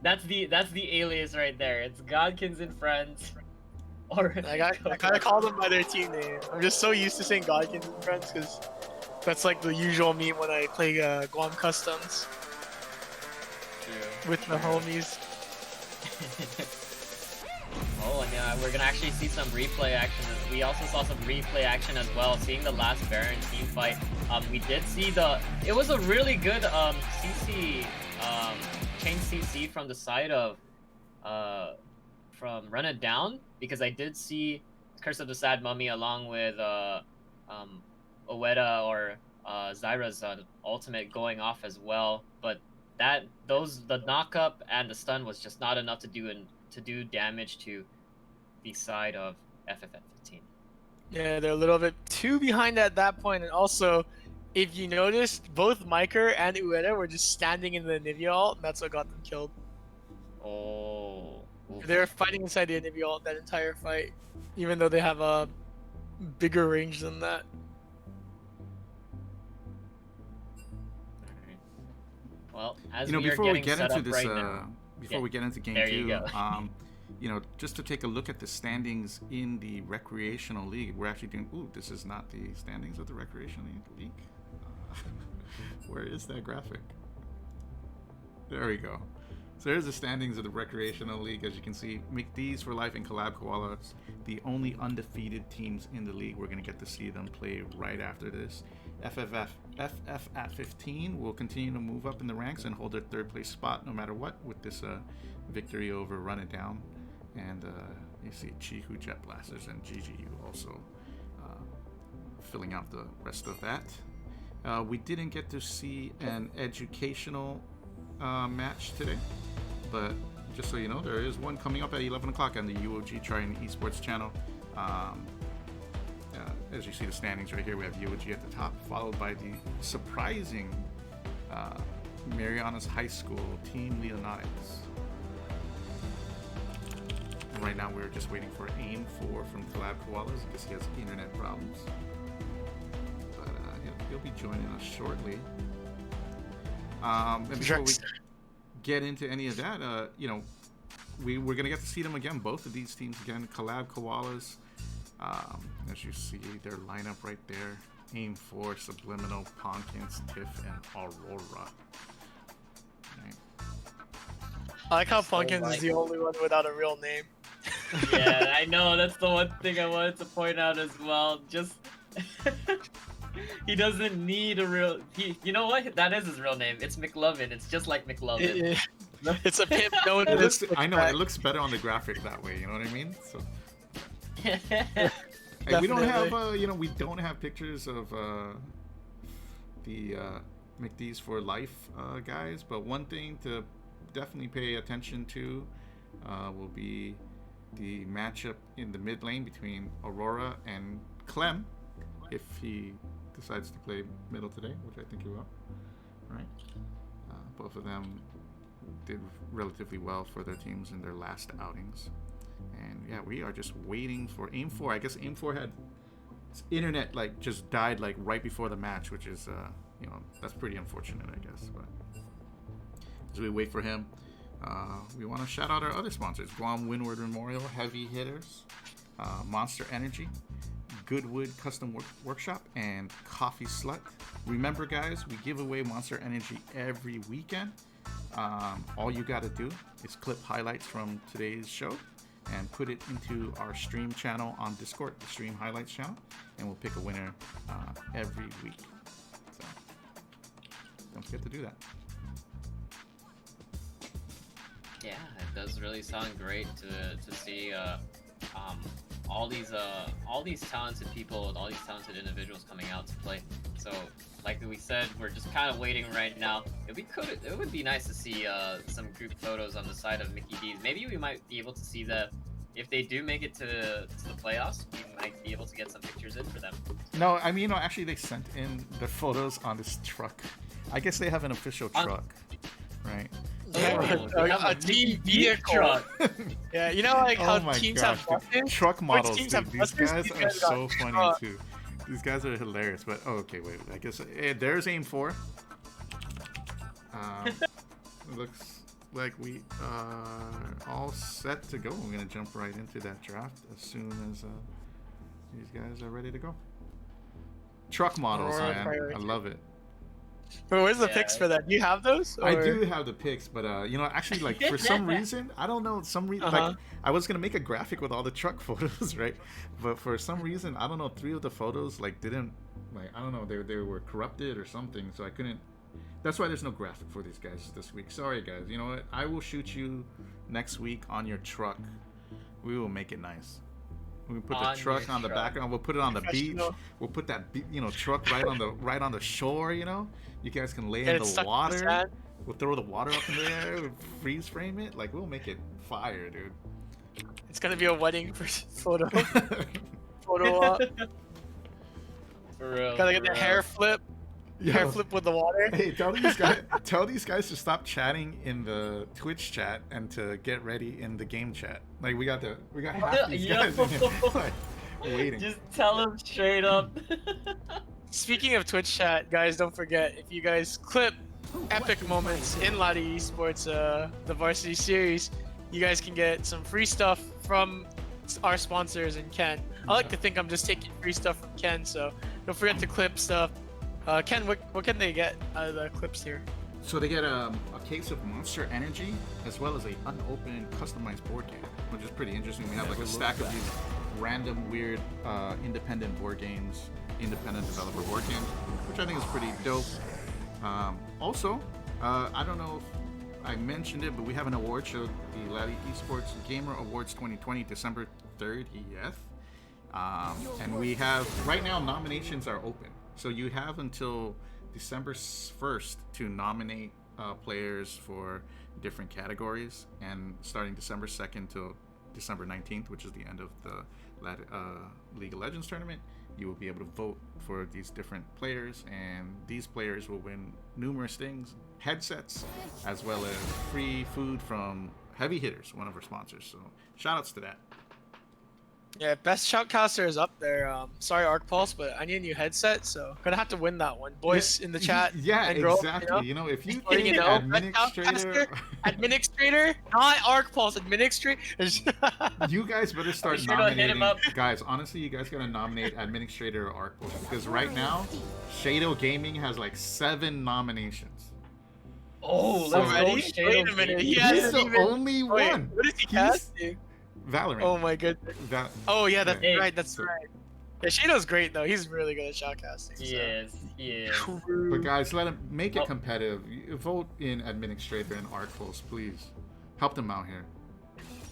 That's the alias right there. It's Godkins and Friends. Or I kind of call them by their team name. I'm just so used to saying Godkins and Friends because that's like the usual meme when I play Guam Customs with the homies. Oh, and we're gonna actually see some replay action. We also saw some replay action as well, seeing the last Baron team fight. We did see it was a really good CC, chain CC from the side of from Run It Down, because I did see Curse of the Sad Mummy along with Ueda or Zyra's ultimate going off as well, but the knock up and the stun was just not enough to do damage to the side of FF15. Yeah, they're a little bit too behind at that point, and also, if you noticed, both Miker and Ueda were just standing in the Anivia ult, and that's what got them killed. Oh. Oof. They were fighting inside the Anivia ult that entire fight, even though they have a bigger range than that. Well, as before we get into this, right now, we get into game there 2, you go. Just to take a look at the standings in the recreational league, we're actually doing. Ooh, this is not the standings of the recreational league. Where is that graphic? There we go. So there's the standings of the recreational league. As you can see, McDee's for Life and Collab Koalas, the only undefeated teams in the league. We're gonna get to see them play right after this. FF at 15 will continue to move up in the ranks and hold their third place spot no matter what with this victory over Run It Down. And you see Chihu Jet Blasters and GGU also filling out the rest of that. We didn't get to see an educational match today, but just so you know, there is one coming up at 11 o'clock on the UOG Triton Esports channel. As you see the standings right here, we have UOG at the top, followed by the surprising Marianas High School Team Leonatics. And right now we're just waiting for Aim 4 from Collab Koalas because he has internet problems. But he'll be joining us shortly. And before we get into any of that, we're going to get to see them again, both of these teams again. Collab Koalas, as you see their lineup right there. Aim 4, Subliminal, Ponkins, Tiff, and Aurora. Right. I like how Punkins is the only one without a real name. Yeah, I know. That's the one thing I wanted to point out as well. Just he doesn't need a real. You know what? That is his real name. It's McLovin. It's just like McLovin. It's a pimp known as. I know it looks better on the graphic that way. You know what I mean? So. Hey, we don't have, Definitely. we don't have pictures of the McDee's for life guys, but one thing to definitely pay attention to will be the matchup in the mid lane between Aurora and Clem, if he decides to play middle today, which I think he will. Right? Both of them did relatively well for their teams in their last outings. And yeah, we are just waiting for Aim 4. I guess Aim 4 had its internet like just died like right before the match, which is that's pretty unfortunate, I guess. But as we wait for him, we want to shout out our other sponsors: Guam Windward Memorial Heavy Hitters, Monster Energy, Goodwood Custom Workshop, and Coffee Slut. Remember, guys, we give away Monster Energy every weekend. All you got to do is clip highlights from today's show and put it into our stream channel on Discord, the stream highlights channel, and we'll pick a winner every week. So don't forget to do that. Yeah, it does really sound great to see all these talented people, all these talented individuals coming out to play. So, like we said, we're just kind of waiting right now. It would be nice to see some group photos on the side of Mickey D's. Maybe we might be able to see that if they do make it to the playoffs. We might be able to get some pictures in for them. No, I mean, actually, they sent in the photos on this truck. I guess they have an official truck, right? A team vehicle. Yeah, you know, like how teams have buses? Truck models, teams dude. have These buses? guys These are guys so got funny truck. too. These guys are hilarious. But okay, wait. I guess there's Aim 4. It looks like we are all set to go. We're gonna jump right into that draft as soon as these guys are ready to go. Truck models, man. I love it. But where's the pics for that? Do you have those? I do have the pics, but actually, like for some reason, I don't know, like I was gonna make a graphic with all the truck photos, right? But for some reason, I don't know, 3 of the photos like didn't, like, I don't know, they were corrupted or something, so I couldn't. That's why there's no graphic for these guys this week. Sorry, guys. You know what? I will shoot you next week on your truck. We will make it nice. We put the truck on the background. We'll put it on the beach. We'll put that truck right on the shore. You guys can lay in the water. We'll throw the water up in there. We'll freeze frame it. Like, we'll make it fire, dude. It's gonna be a wedding photo. Photo op. For real. Gotta get the hair flip. Hair flip with the water. Hey, tell these guys to stop chatting in the Twitch chat and to get ready in the game chat. Like, we got half these guys in here, like, waiting. Just tell them straight up. Speaking of Twitch chat, guys, don't forget, if you guys clip epic moments in Lottie Esports, the Varsity Series, you guys can get some free stuff from our sponsors and Ken. I like to think I'm just taking free stuff from Ken, so don't forget to clip stuff. Ken, what can they get out of the clips here? So they get a case of Monster Energy as well as a unopened customized board game, which is pretty interesting. We have like a stack of these random weird independent board games, independent developer board games, which I think is pretty dope. Also, I don't know if I mentioned it, but we have an award show, the Laddie Esports Gamer Awards 2020, December 30th. And we have, right now, nominations are open. So you have until December 1st to nominate players for different categories, and starting December 2nd till December 19th, which is the end of the League of Legends tournament, you will be able to vote for these different players, and these players will win numerous things, headsets, as well as free food from Heavy Hitters, one of our sponsors. So shout outs to that. Yeah, best shoutcaster is up there. Sorry, Arc Pulse, but I need a new headset, so gonna have to win that one. Boys in the chat. Yeah, and girl, exactly. If you think administrator, not Arc Pulse, administrator. You guys better start nominating. Guys, honestly, you guys gotta nominate administrator or Arc Pulse, because right now, Shadow Gaming has like 7 nominations. Oh, let's go. Wait a minute. He's the only one. What is he casting? Valorant. Oh my goodness. Oh yeah, that's right. That's right. Yeah, Shadow's great though. He's really good at shoutcasting. Yes, yes. But guys, let him make it competitive. Vote in administrator and Arc Pulse, please. Help them out here.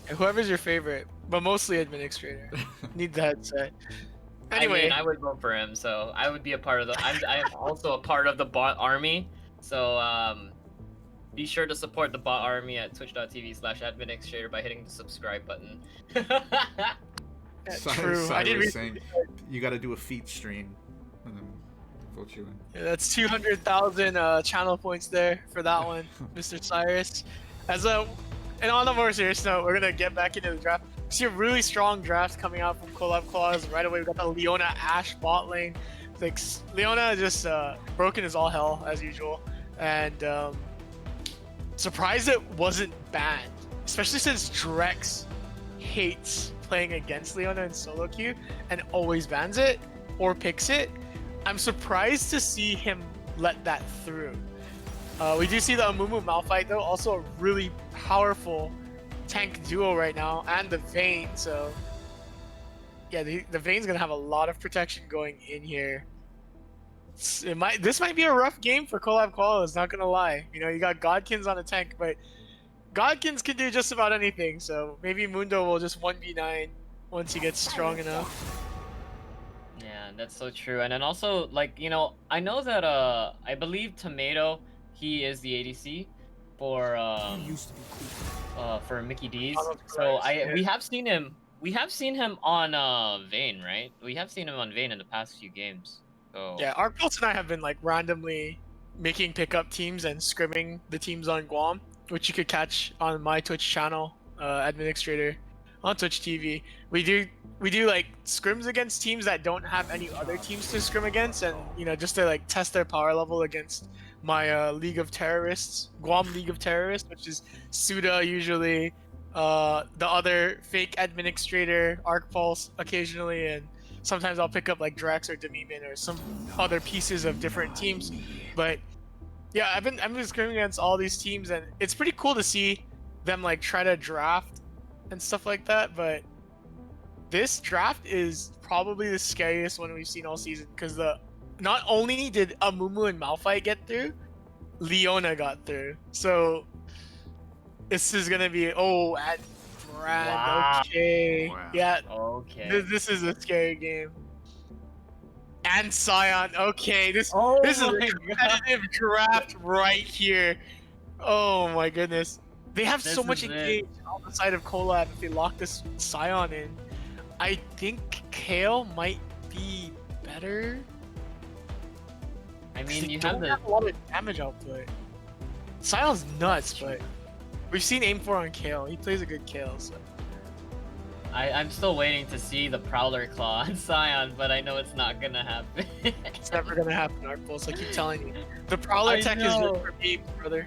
And whoever's your favorite, but mostly administrator. Need the headset. Anyway, I mean, I would vote for him, so I would be a part of the. I'm also a part of the bot army, so be sure to support the bot army at twitch.tv/adminextrader by hitting the subscribe button. true. I did Cyrus read saying you got to do a feat stream, and then vote you in. that's 200,000 channel points there for that one, Mr. Cyrus. And on a more serious note, we're gonna get back into the draft. We see a really strong draft coming out from Collab Claws. Right away, we got the Leona Ashe bot lane. Like Leona just broken as all hell as usual, and surprised it wasn't banned, especially since Drex hates playing against Leona in solo queue and always bans it or picks it. I'm surprised to see him let that through. We do see the Amumu Malphite though, also a really powerful tank duo right now, and the Vayne. So yeah, the Vayne's gonna have a lot of protection going in here. This might be a rough game for Collab Koalas, not gonna lie. You know, you got Godkins on a tank, but Godkins can do just about anything. So maybe Mundo will just 1v9 once he gets strong enough. Yeah, that's so true. And then also, like, you know, I know that I believe Tomato, he is the ADC for Mickey D's. So we have seen him on Vayne, right? We have seen him on Vayne in the past few games. So Yeah, Arcpulse and I have been like randomly making pickup teams and scrimming the teams on Guam, which you could catch on my Twitch channel, Administrator, on Twitch TV. We do like scrims against teams that don't have any other teams to scrim against, and you know, just to like test their power level against my League of Terrorists, Guam League of Terrorists, which is Suda usually, the other fake Administrator, Arcpulse occasionally, and sometimes I'll pick up like Drax or Demiman or some other pieces of different teams. But yeah, I've been scrimming against all these teams, and it's pretty cool to see them like try to draft and stuff like that. But this draft is probably the scariest one we've seen all season, because not only did Amumu and Malphite get through, Leona got through. So this is gonna be and Brand. Wow. Okay. Wow. Yeah. okay. This is a scary game. And Scion. Okay. This is a my competitive draft right here. Oh my goodness. They have so This much is it. engage on the side of Collab if they lock this Scion in. I think Kale might be better. I mean, They you don't have have a lot of damage output. Scion's nuts, but we've seen aim 4 on Kale. He plays a good Kale, so. I'm still waiting to see the Prowler Claw on Scion, but I know it's not gonna happen. It's never gonna happen, Arcpulse. I keep telling you. The Prowler I tech is know. just for memes, brother.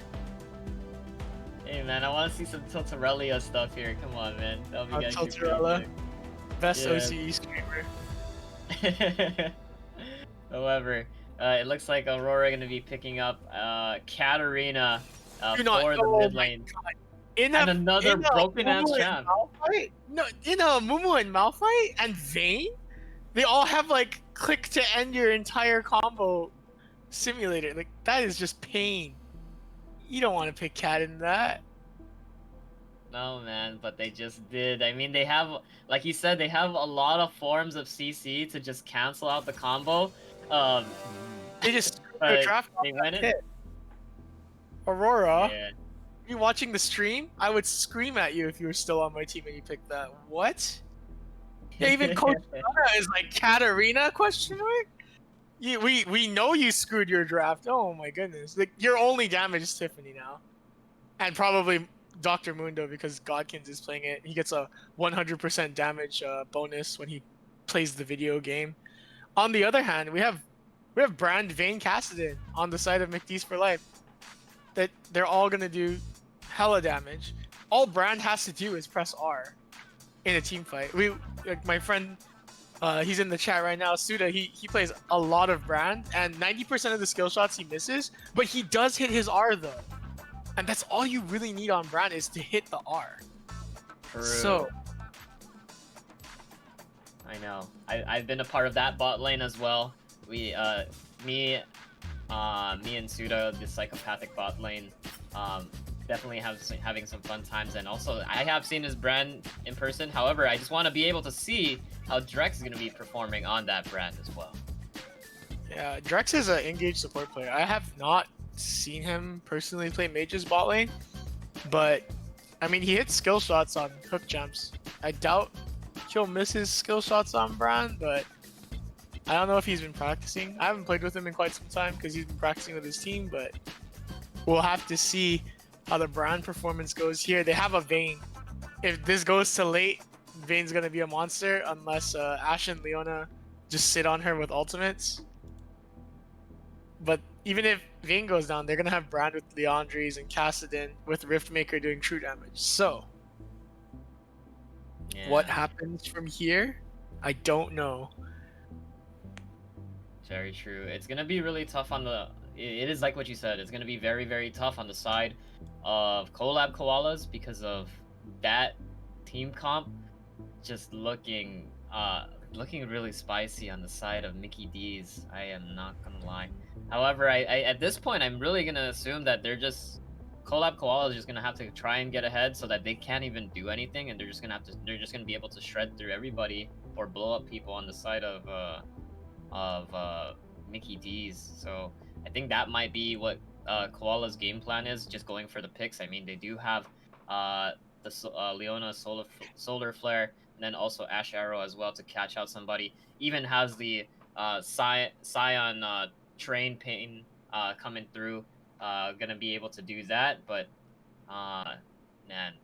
Hey man, I want to see some Tiltarelia stuff here. Come on, man. That'll be guys. Tiltarella. Best Yeah. OCE streamer. However, it looks like Aurora gonna be picking up Katarina Do not- for the oh mid my lane. In And a, another in a broken ass Mumu and champ. Malphite? No, in a Mumu and Malphite and Vayne, they all have like click to end your entire combo simulator. Like that is just pain. You don't want to pick Cat in that. No man, but they just did. I mean, they have, like you said, they have a lot of forms of CC to just cancel out the combo. They just But their draft they off went that in. hit. Aurora, Yeah. you watching the stream? I would scream at you if you were still on my team and you picked that. What? Yeah, even Coach Anna is like Katarina ? We know you screwed your draft. Oh my goodness! Like your only damage is Tiffany now, and probably Dr. Mundo because Godkins is playing it. He gets a 100% damage bonus when he plays the video game. On the other hand, we have Brand Vayne Cassidy on the side of McDee's for life. That they're all gonna do hella damage. All Brand has to do is press R in a team fight. Like my friend, he's in the chat right now. Suda, he plays a lot of Brand, and 90% of the skill shots he misses, but he does hit his R though, and that's all you really need on Brand is to hit the R. True. So I know. I've been a part of that bot lane as well. Me and Suda, the psychopathic bot lane. definitely having some fun times. And also, I have seen his brand in person. However, I just want to be able to see how Drex is going to be performing on that brand as well. Yeah, Drex is an engaged support player. I have not seen him personally play Mage's bot lane, but I mean, he hits skill shots on hook jumps. I doubt he'll miss his skill shots on Brand, but I don't know if he's been practicing. I haven't played with him in quite some time because he's been practicing with his team, but we'll have to see how the Brand performance goes here. They have a Vayne. If this goes to late, Vayne's gonna be a monster unless Ashe and Leona just sit on her with ultimates. But even if Vayne goes down, they're gonna have Brand with Leandries and Kassadin with Riftmaker doing true damage. So, what happens from here? I don't know. Very true. It's gonna be really tough on the. It is like what you said. It's gonna be very, very tough on the side of Collab Koalas because of that team comp just looking really spicy on the side of Mickey D's. I am not gonna lie. However, I at this point I'm really gonna assume that they're just Collab Koala is just gonna have to try and get ahead so that they can't even do anything, and they're just gonna be able to shred through everybody or blow up people on the side of Mickey D's. So I think that might be what Koala's game plan is, just going for the picks. I mean, they do have Leona Solar Flare, and then also Ash Arrow as well to catch out somebody. Even has the Scion Train Pain coming through, gonna be able to do that. But man,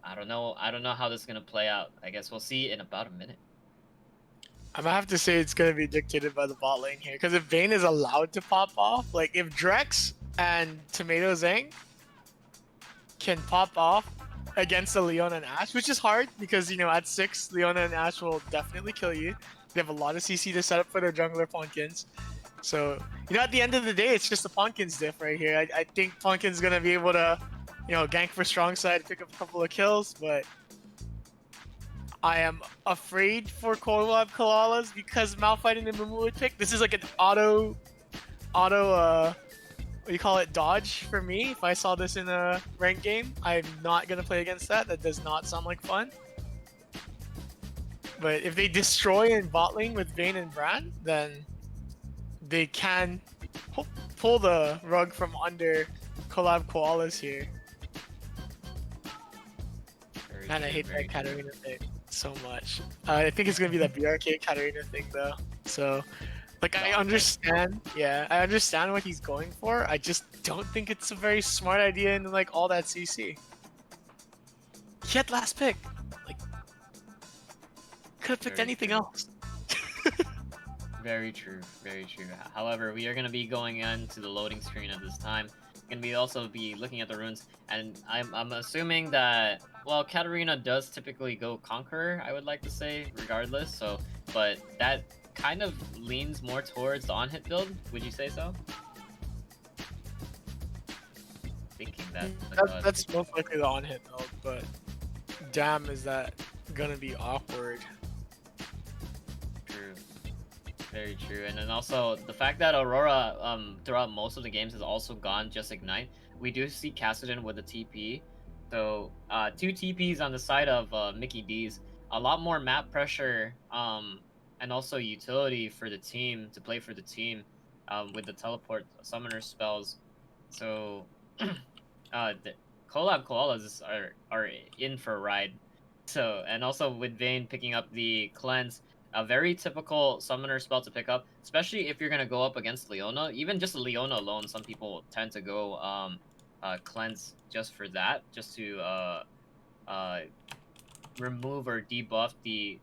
I don't know how this is gonna play out. I guess we'll see in about a minute. I'm gonna have to say it's gonna be dictated by the bot lane here, because if Vayne is allowed to pop off, like if Drex and Tomato Zang can pop off against the Leona and Ashe, which is hard because, you know, at 6, Leona and Ashe will definitely kill you. They have a lot of CC to set up for their jungler Punkins. So, you know, at the end of the day, it's just a Punkins diff right here. I think Punkin's gonna be able to, you know, gank for strong side, pick up a couple of kills, but I am afraid for Collab Koalas because Malphite and the Mumu would pick. This is like an auto, what do you call it, dodge for me. If I saw this in a ranked game, I'm not going to play against that. That does not sound like fun. But if they destroy in bot lane with Vayne and Brand, then they can pull the rug from under Collab Koalas here. Man, I hate that Katarina thing so much. I think it's gonna be the BRK Katarina thing though. So, like, I understand. Yeah, I understand what he's going for. I just don't think it's a very smart idea in like all that CC. He had last pick. Like, could have picked anything else. Very true. Very true. However, we are gonna be going into the loading screen at this time. Gonna be also be looking at the runes, and I'm assuming that, well, Katarina does typically go Conqueror, I would like to say, regardless. So, but that kind of leans more towards the on-hit build. Would you say so? Thinking that's most likely the on-hit build, but damn, is that gonna be awkward. True. Very true. And then also the fact that Aurora throughout most of the games has also gone just Ignite. We do see Kassadin with a TP. So 2 TPs on the side of Mickey D's. A lot more map pressure and also utility for the team to play for the team with the teleport summoner spells. So the Collab Koalas are in for a ride. So, and also with Vayne picking up the cleanse, a very typical summoner spell to pick up, especially if you're gonna go up against Leona. Even just Leona alone, some people tend to go cleanse just for that, just to remove or debuff the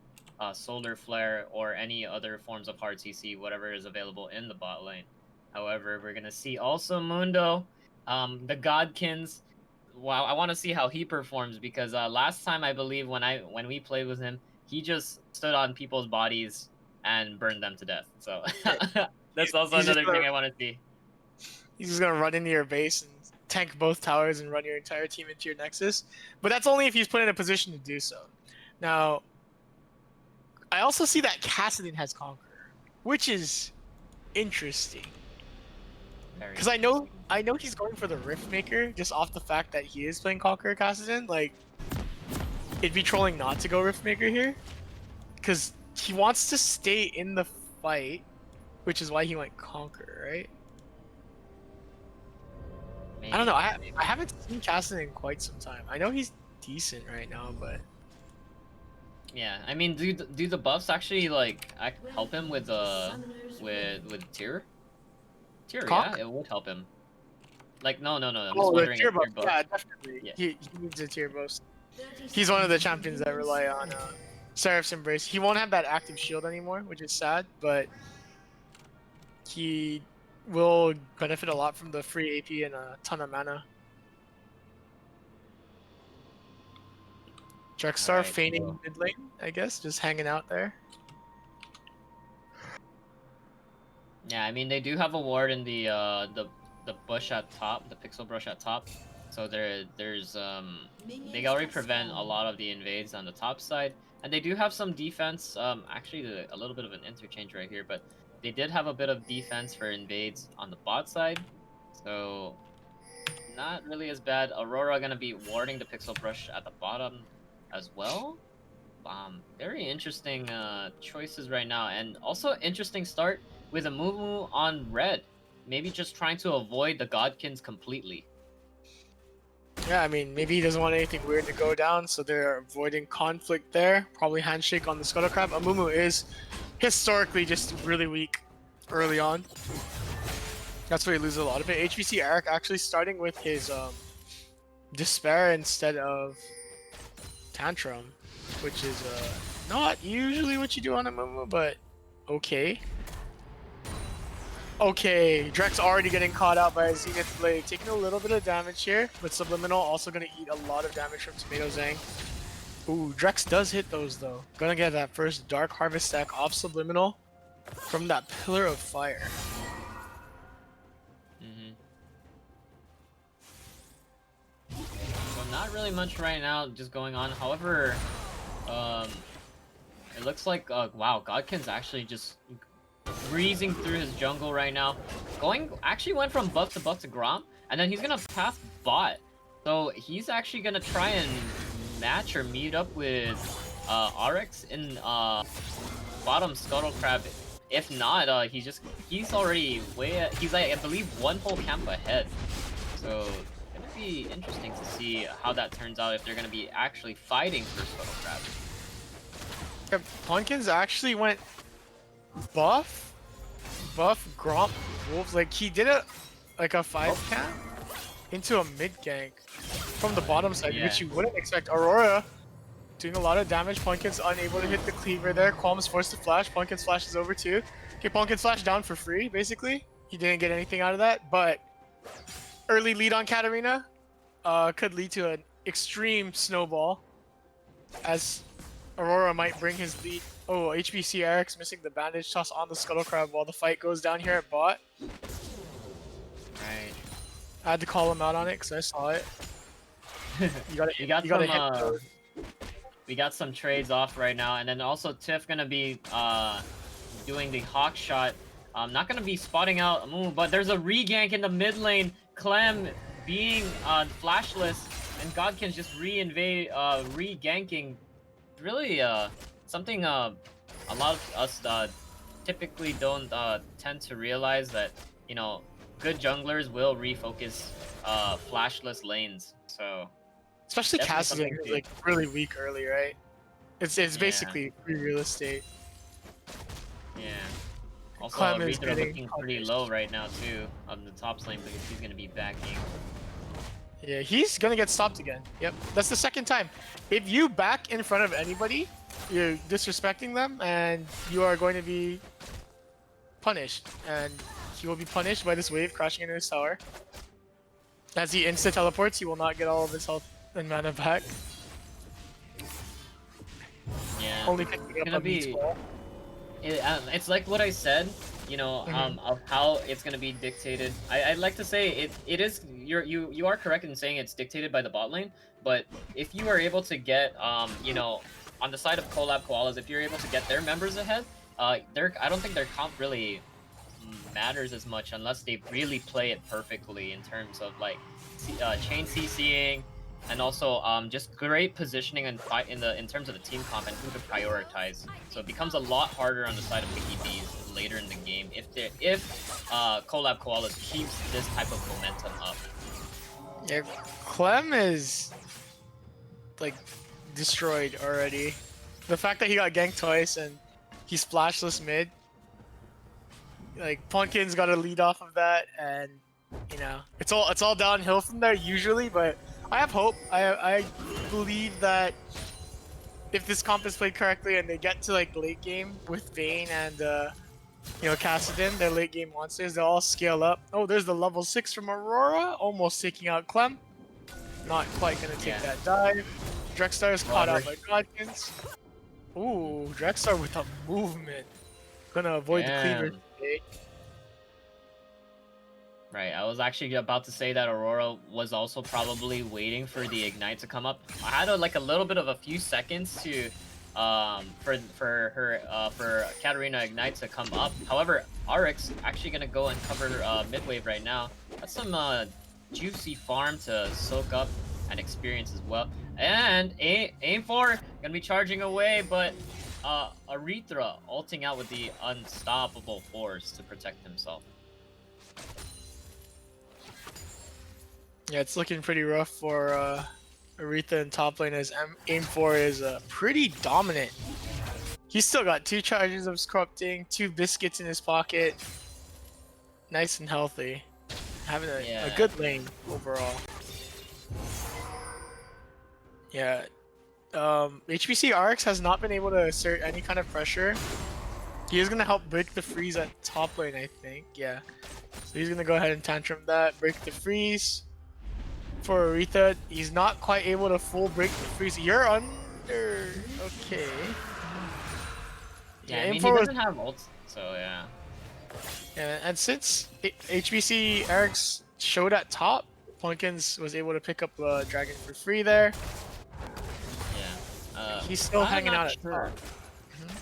solar flare or any other forms of hard CC, whatever is available in the bot lane. However, we're gonna see also Mundo, the Godkins. Wow, I want to see how he performs because last time I believe when we played with him, he just stood on people's bodies and burned them to death. So that's also another thing I want to see. He's just gonna run into your base and tank both towers and run your entire team into your Nexus. But that's only if he's put in a position to do so. Now, I also see that Kassadin has Conqueror, which is interesting. Very Because I know he's going for the Rift Maker just off the fact that he is playing Conqueror Kassadin. Like, it'd be trolling not to go Rift Maker here, because he wants to stay in the fight, which is why he went Conqueror, right? I don't know. maybe, maybe. I haven't seen Kassadin in quite some time. I know he's decent right now, but Yeah, I mean, do the buffs actually like help him with with tier? Tier, Conk? yeah, it would help him. Like, no, no, no. I'm just Oh, the wondering tier if buff. tier buff. Yeah, definitely. Yeah. He needs a tier boost. He's one of the champions that rely on Seraph's Embrace. He won't have that active shield anymore, which is sad, but he will benefit a lot from the free AP and a ton of mana. Drexstar Alright, feigning so- mid lane, I guess, just hanging out there. Yeah, I mean, they do have a ward in the bush at top, the pixel brush at top. So there's they already prevent a lot of the invades on the top side, and they do have some defense. Actually, a little bit of an interchange right here, but they did have a bit of defense for invades on the bot side. So not really as bad. Aurora gonna be warding the pixel brush at the bottom as well. Very interesting choices right now, and also interesting start with a Mumu on red. Maybe just trying to avoid the Godkins completely. Yeah, I mean, maybe he doesn't want anything weird to go down, so they're avoiding conflict there. Probably handshake on the Scuttle Crab. Amumu is historically just really weak early on. That's why he loses a lot of it. HBC Eric actually starting with his Despair instead of Tantrum, which is not usually what you do on Amumu, but okay. Okay, Drex already getting caught out by a Zenith Blade, taking a little bit of damage here, but Subliminal also gonna eat a lot of damage from Tomato Zang. Ooh, Drex does hit those though. Gonna get that first Dark Harvest stack off Subliminal from that Pillar of Fire. So not really much right now just going on. However, it looks like wow, Godkin's actually just breezing through his jungle right now. Actually went from buff to Grom, and then he's gonna pass bot. So he's actually gonna try and match or meet up with RX in bottom Scuttle Crab. If not, he's already he's like, I believe, one whole camp ahead. So gonna be interesting to see how that turns out, if they're gonna be actually fighting for Scuttle Crab. Yeah, Pumpkins actually went buff, Gromp, Wolves. Like he did like a 5 camp into a mid gank from the bottom side, Yeah. which you wouldn't expect. Aurora doing a lot of damage. Pumpkins unable to hit the cleaver there. Qualm's forced to flash. Pumpkins flashes over too. Okay, Pumpkins flash down for free, basically. He didn't get anything out of that, but early lead on Katarina could lead to an extreme snowball, as Aurora might bring his lead. Oh, HBC Eric's missing the bandage toss on the Scuttle Crab while the fight goes down here at bot. Right. I had to call him out on it because I saw it. You gotta, We got you gotta some, hit those. We got some trades off right now, and then also Tiff gonna be doing the hawk shot. Not gonna be spotting out Amumu, but there's a regank in the mid lane. Clem being flashless, and Godkin's just re-ganking. Really something a lot of us typically don't tend to realize, that good junglers will refocus flashless lanes. So Especially definitely Kassadin something is to- like really weak early, right? It's Yeah. basically free real estate. yeah. Also, Clem is Reader getting looking pretty punished. low right now too on the top lane, because he's gonna be backing. Yeah, he's gonna get stopped again. Yep, that's the second time. If you back in front of anybody, you're disrespecting them, and you are going to be punished. And he will be punished by this wave crashing into his tower. As he insta teleports, he will not get all of his health and mana back. Yeah. Only picking up Gonna a meat be- ball. It's like what I said, of how it's gonna be dictated. I'd like to say it is, you are correct in saying it's dictated by the bot lane, but if you are able to get on the side of collab koalas, if you're able to get their members ahead, I don't think their comp really matters as much unless they really play it perfectly in terms of like chain CCing and also just great positioning and fight in terms of the team comp and who to prioritize. So it becomes a lot harder on the side of Mickey D's later in the game if Collab Koalas keeps this type of momentum up. Yeah, Clem is like destroyed already. The fact that he got ganked twice and he splashless mid, like Pumpkin's got to lead off of that, and you know it's all downhill from there usually. But I have hope. I believe that if this comp is played correctly and they get to like late game with Vayne and you know Kassadin, their late game monsters, they'll all scale up. Oh, there's the level 6 from Aurora, almost taking out Clem. Not quite gonna take that dive. Drexstar is caught out by Godkins. Ooh, Drexstar with a movement. Gonna avoid the cleaver today. Right, I was actually about to say that Aurora was also probably waiting for the ignite to come up. I had like a little bit of a few seconds to for Katarina ignite to come up. However, RX actually gonna go and cover mid wave right now. That's some juicy farm to soak up and experience as well. And aim for gonna be charging away, but Aretha ulting out with the unstoppable force to protect himself. Yeah, it's looking pretty rough for Aretha in top lane as aim4 is pretty dominant. He's still got 2 charges of corrupting, 2 biscuits in his pocket. Nice and healthy. Having a good lane overall. Yeah. HBC RX has not been able to assert any kind of pressure. He is going to help break the freeze at top lane, I think. Yeah. So he's going to go ahead and tantrum that, break the freeze. For Aretha, he's not quite able to full break the freeze. You're under. Okay. Yeah, I mean, he doesn't have ults, so yeah. Yeah, and since HBC Eric's showed at top, Punkins was able to pick up the dragon for free there. Yeah. He's still hanging out at top.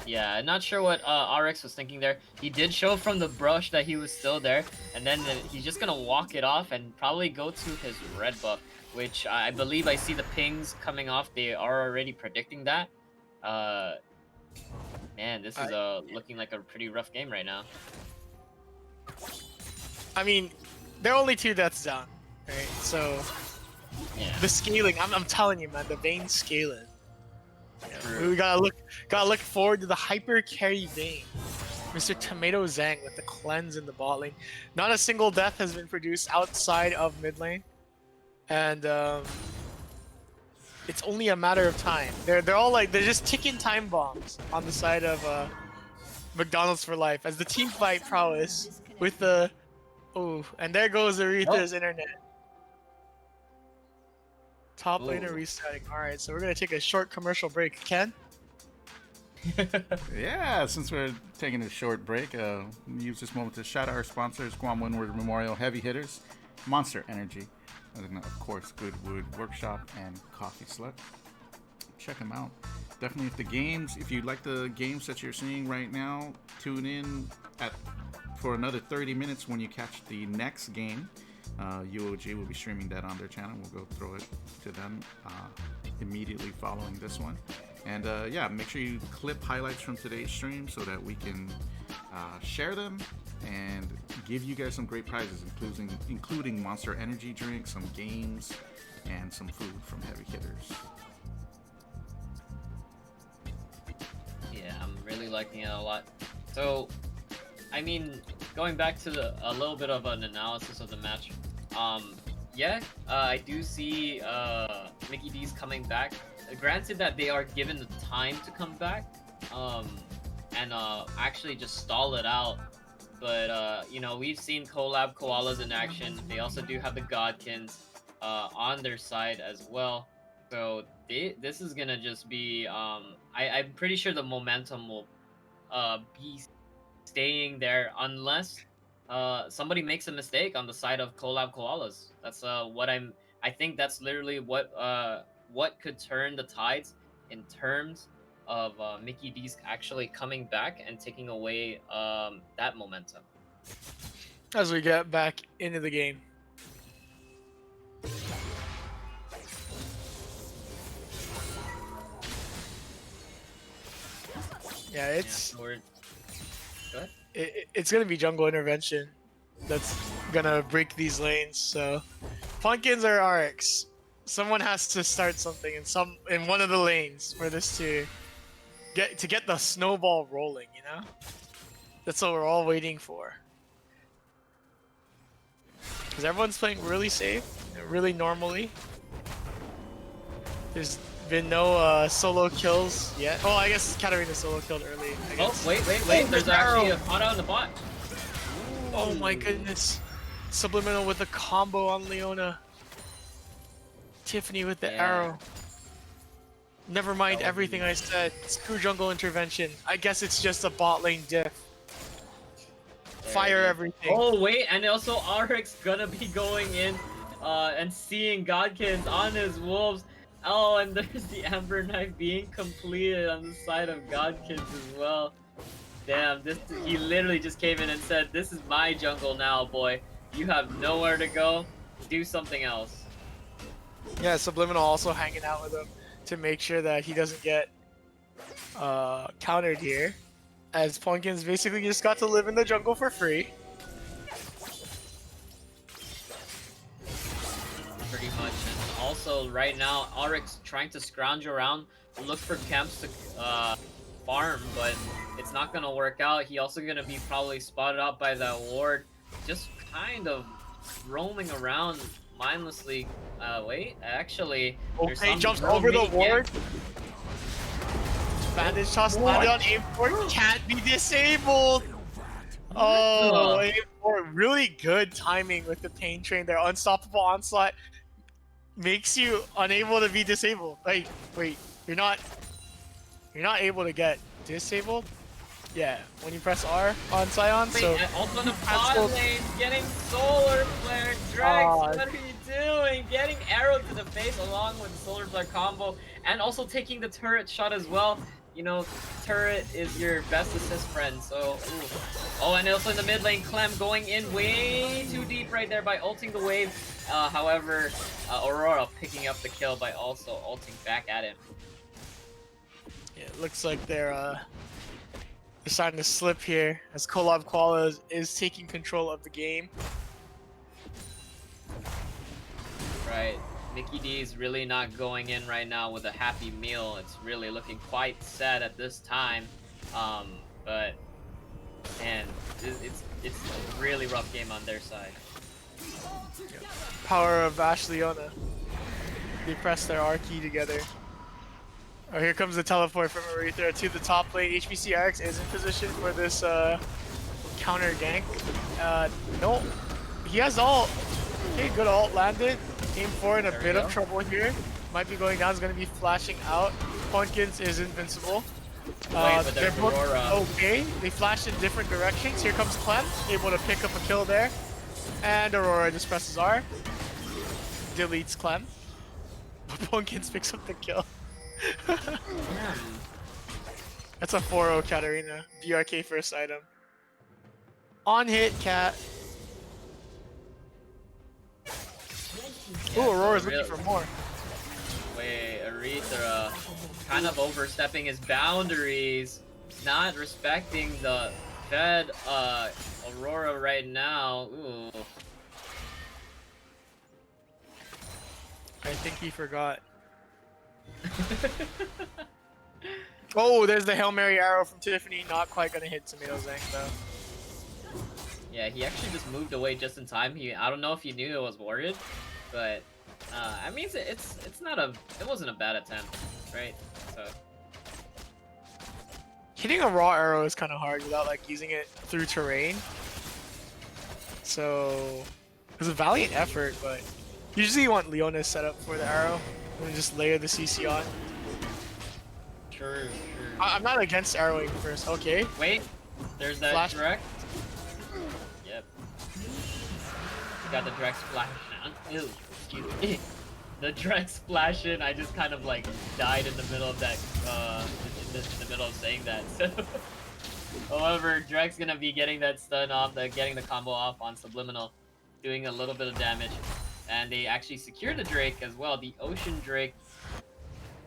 Yeah, not sure what RX was thinking there. He did show from the brush that he was still there, and then he's just gonna walk it off and probably go to his red buff, which I believe I see the pings coming off. They are already predicting that. Man, this is looking like a pretty rough game right now. I mean, there are only 2 deaths down, right? So yeah. The scaling, I'm telling you, man, the Vayne scaling. Yeah, we gotta look forward to the hyper carry Vayne. Mr. Tomato Zhang with the cleanse in the bot lane. Not a single death has been produced outside of mid lane, and it's only a matter of time. They're all like they're just ticking time bombs on the side of McDonald's for life as the team fight prowess with the and there goes Aretha's internet. Top laner restarting. Alright, so we're gonna take a short commercial break. Ken? Yeah, since we're taking a short break, use this moment to shout out our sponsors, Guam Windward Memorial Heavy Hitters, Monster Energy, and of course Goodwood Workshop and Coffee Slut. Check them out. Definitely if you like the games that you're seeing right now, tune in for another 30 minutes when you catch the next game. UOG will be streaming that on their channel. We'll go throw it to them immediately following this one. And yeah, make sure you clip highlights from today's stream so that we can share them and give you guys some great prizes, including Monster Energy drinks, some games, and some food from Heavy Hitters. Yeah, I'm really liking it a lot. So, I mean, going back to a little bit of an analysis of the match, I do see Mickey D's coming back. Granted that they are given the time to come back, and actually just stall it out. But you know, we've seen Collab Koalas in action. They also do have the Godkins on their side as well. So this is gonna just be. I'm pretty sure the momentum will be staying there unless somebody makes a mistake on the side of Collab Koalas. That's I think that's literally what could turn the tides in terms of Mickey D's actually coming back and taking away that momentum. as we get back into the game. Yeah, it's Go ahead. it's gonna be jungle intervention that's gonna break these lanes. So Pumpkins or RX, someone has to start something in one of the lanes for this to get the snowball rolling. You know, that's what we're all waiting for. Because everyone's playing really safe, really normally. There's been no solo kills yet. Oh, I guess Katarina solo killed early. I Oh, guess. wait. Oh, There's actually a pot out in the bot. Oh my goodness. Subliminal with a combo on Leona. Tiffany with the Yeah. arrow. Never mind That would everything be- I said. Screw jungle intervention. I guess it's just a bot lane diff. Fire There it is. everything. Oh wait, and also RX gonna be going in and seeing Godkins on his wolves. Oh, and there's the Amber Knife being completed on the side of Godkins as well. Damn, he literally just came in and said, "This is my jungle now, boy. You have nowhere to go. Do something else." Yeah, Subliminal also hanging out with him to make sure that he doesn't get countered here. As Pumpkins basically just got to live in the jungle for free. Pretty much. And also, right now, RX trying to scrounge around, look for camps to farm, but it's not gonna work out. He also gonna be probably spotted out by that ward, just kind of roaming around mindlessly. Wait, actually, there's Okay, some jumps little over the mini ward. gank. Bandage toss landed on aim4, can't be disabled. Oh, aim4, really good timing with the pain train there. Unstoppable onslaught makes you unable to be disabled. Like, wait, you're not able to get disabled? Yeah, when you press R on Scion, Wait, so and also the cancel- bot lane getting solar flare. Drex, Aw. what are you doing? Getting arrowed to the face along with the solar flare combo, and also taking the turret shot as well. You know, turret is your best assist friend, so ooh. Oh, and also in the mid lane, Clem going in way too deep right there by ulting the wave. However, Aurora picking up the kill by also ulting back at him. yeah, it looks like they're starting to slip here as Kolob Koala is taking control of the game. Right. Mickey D is really not going in right now with a happy meal. It's really looking quite sad at this time. But man, it's a really rough game on their side. Power of Ash Leona. They press their R key together. Oh, here comes the teleport from Aretha to the top lane. HBC RX is in position for this counter gank. No, he has ult. Okay, good ult landed. Aim 4 in a There we bit of go. trouble here. Might be going down. Is going to be flashing out. Pumpkins is invincible. Wait, but there's they're both Aurora. okay. They flashed in different directions. Here comes Clem, able to pick up a kill there. And Aurora just presses R. Deletes Clem. Pumpkins picks up the kill. That's a 4-0 Katarina. BRK first item. On hit, Cat. Ooh, Aurora's looking for more. Wait, Aretha kind of overstepping his boundaries, not respecting the fed Aurora right now. Ooh. I think he forgot. Oh, there's the Hail Mary arrow from Tiffany. Not quite gonna hit Tomato Zang though. Yeah, he actually just moved away just in time. I don't know if he knew it was warded, but I mean it wasn't a bad attempt, right? So Hitting a raw arrow is kind of hard without like using it through terrain. So it was a valiant effort, but usually you want Leona's set up for the arrow and just layer the CC on. sure. I'm not against arrowing first. Okay. Wait, there's that Flash. direct. Yep. Got the direct splash on. Ew, excuse me. The direct splash in, I just kind of like died in the middle of that, in the middle of saying that. So However, Drake's gonna be getting that stun off, getting the combo off on Subliminal, doing a little bit of damage. And they actually secure the Drake as well. The Ocean Drake.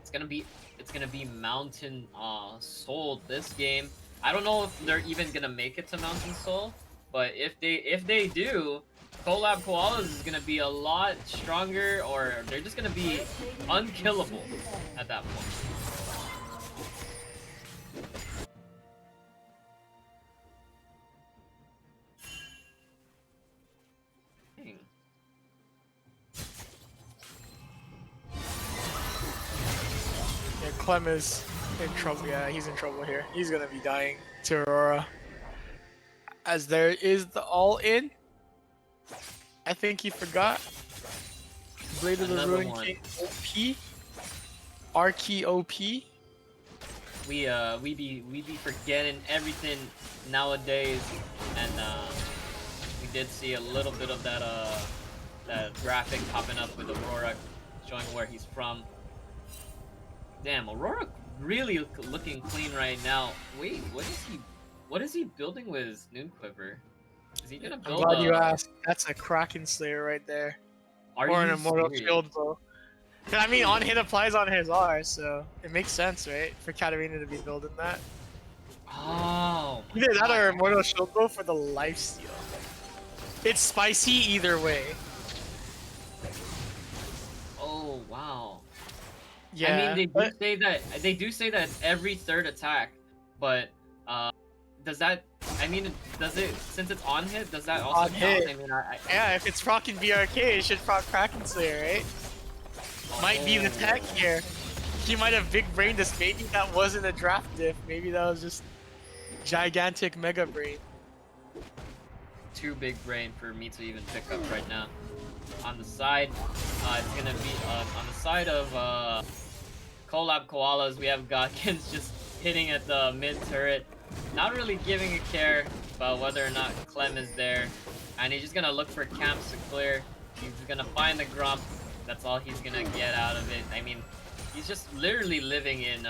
It's gonna be Mountain Soul this game. I don't know if they're even gonna make it to Mountain Soul, but if they do, Collab Koalas is gonna be a lot stronger, or they're just gonna be unkillable at that point. Dang. Yeah, Clem is in trouble. Yeah, he's in trouble here. He's gonna be dying to Aurora. As there is the all-in. I think he forgot. Blade of the Another Ruin one. King OP. Archie OP. We be forgetting everything nowadays, and we did see a little bit of that graphic popping up with Aurora, showing where he's from. Damn, Aurora really looking clean right now. Wait, what is he building with his Noon Quiver? Is he gonna I'm build glad you asked. That's a Kraken Slayer right there. Are Or an you Immortal serious? Shield Bow. I mean, on hit applies on his R, so it makes sense, right? For Katarina to be building that. Oh, my Either that God. or Immortal Shield Bow for the lifesteal. It's spicy either way. Oh, wow. Yeah. I mean, but- they do say that it's every third attack, but does that? I mean, does it, since it's on hit? Does that also On count? hit. I mean, yeah, if it's rocking BRK, it should proc Kraken Slayer, right? Might be the tech here. He might have big brained us. Maybe that wasn't a draft diff. Maybe that was just gigantic mega brain. Too big brain for me to even pick up right now. On the side, it's gonna be on the side of Collab Koalas. We have Godkins just hitting at the mid turret, not really giving a care about whether or not Clem is there, and he's just gonna look for camps to clear. He's gonna find the Grump. That's all he's gonna get out of it. I mean, he's just literally living in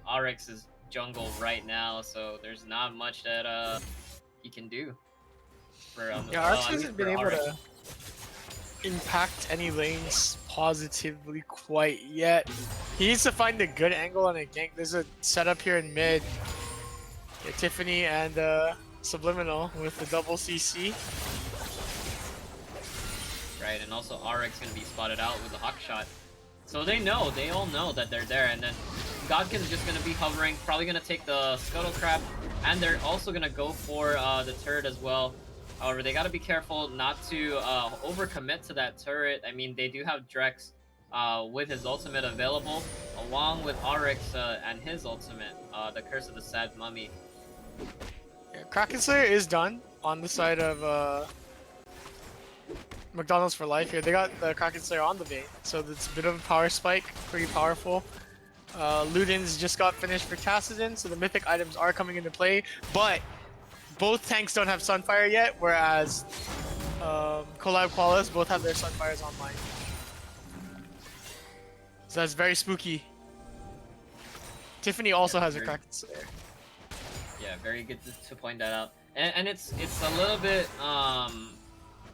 RX's jungle right now, so there's not much that he can do. For Yeah, RX at least hasn't been for able RX. to impact any lanes positively quite yet. He needs to find a good angle on a gank. There's a setup here in mid. Yeah, Tiffany and Subliminal with the double CC. Right, and also RX gonna be spotted out with the hawk shot. So they all know that they're there, and then Godkin's just gonna be hovering, probably gonna take the Scuttle Crab, and they're also gonna go for the turret as well. However, they gotta be careful not to overcommit to that turret. I mean, they do have Drex with his ultimate available, along with RX and his ultimate, the Curse of the Sad Mummy. Yeah, Kraken Slayer is done on the side of McDonald's for life here. They got the Kraken Slayer on the bait, so it's a bit of a power spike, pretty powerful. Luden's just got finished for Kassadin, so the mythic items are coming into play, but both tanks don't have Sunfire yet, whereas Collab Koalas both have their Sunfires online. So that's very spooky. Tiffany also has a Kraken Slayer. Yeah, very good to point that out. And it's a little bit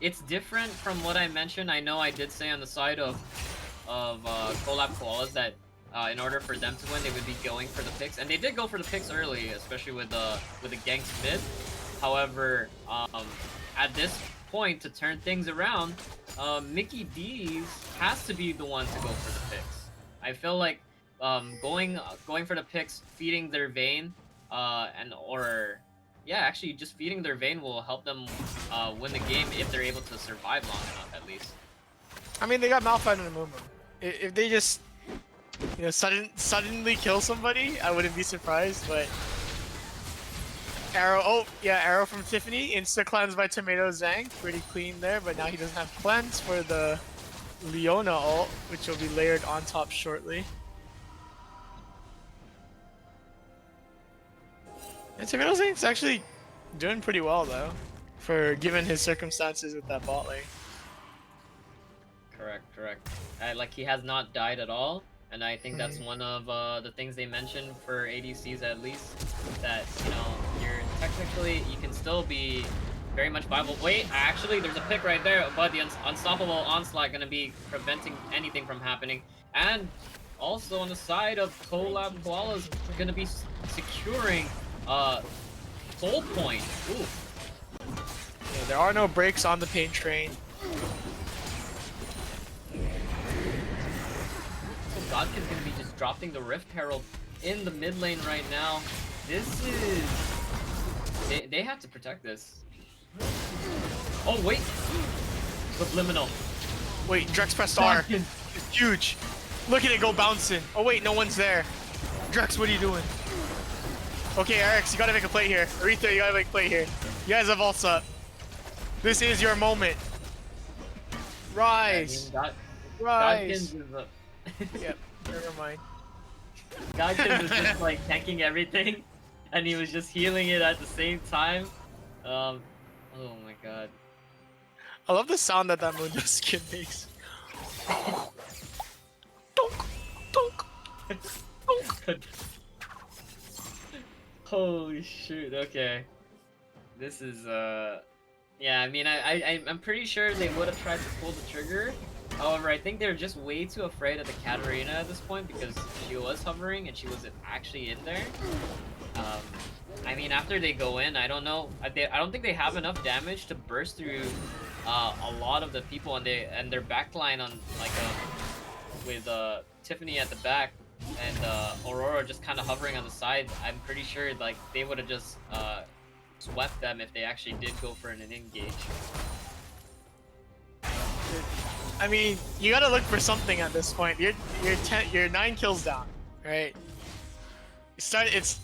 it's different from what I mentioned. I know I did say on the side of Collab Koalas that in order for them to win, they would be going for the picks, and they did go for the picks early, especially with the ganks mid. However, at this point, to turn things around, Mickey D's has to be the one to go for the picks. I feel like going for the picks, feeding their vein, actually just feeding their vein will help them win the game if they're able to survive long enough, at least. I mean, they got Malphite and Amumu. If they just, suddenly kill somebody, I wouldn't be surprised. But arrow from Tiffany, insta cleanse by Tomato Zhang, pretty clean there. But now he doesn't have cleanse for the Leona ult, which will be layered on top shortly. And Tomato Zhang's actually doing pretty well though, for given his circumstances with that bot lane. Correct. Like, he has not died at all. And I think that's one of the things they mentioned for ADCs at least, that, you know, you're technically, you can still be very much viable. Wait, actually, there's a pick right there, but the unstoppable onslaught gonna be preventing anything from happening. And also on the side of Collab Koala's gonna be securing soul point. Ooh. Yeah, there are no breaks on the pain train. So Godkin's gonna be just dropping the Rift Herald in the mid lane right now. This is... They have to protect this. Oh, wait! Subliminal. Wait, Drex pressed R. Godkin. It's huge. Look at it go bouncing. Oh wait, no one's there. Drex, what are you doing? Okay, RX, you gotta make a play here. Aretha, you gotta make a play here. You guys have ults up. This is your moment. Rise. Rise. Godkins is a... Yep, never mind. Godkins was just like tanking everything, and he was just healing it at the same time. Oh my god. I love the sound that Mundo skin makes. Donk, donk, donk. Holy shoot, okay. This is, yeah, I mean, I'm pretty sure they would have tried to pull the trigger. However, I think they're just way too afraid of the Katarina at this point because she was hovering and she wasn't actually in there. I mean, after they go in, I don't know. I don't think they have enough damage to burst through a lot of the people, and their backline on like with Tiffany at the back and Aurora just kind of hovering on the side. I'm pretty sure like they would have just swept them if they actually did go for an engage. I mean, you gotta look for something at this point. You're 9 kills down, right?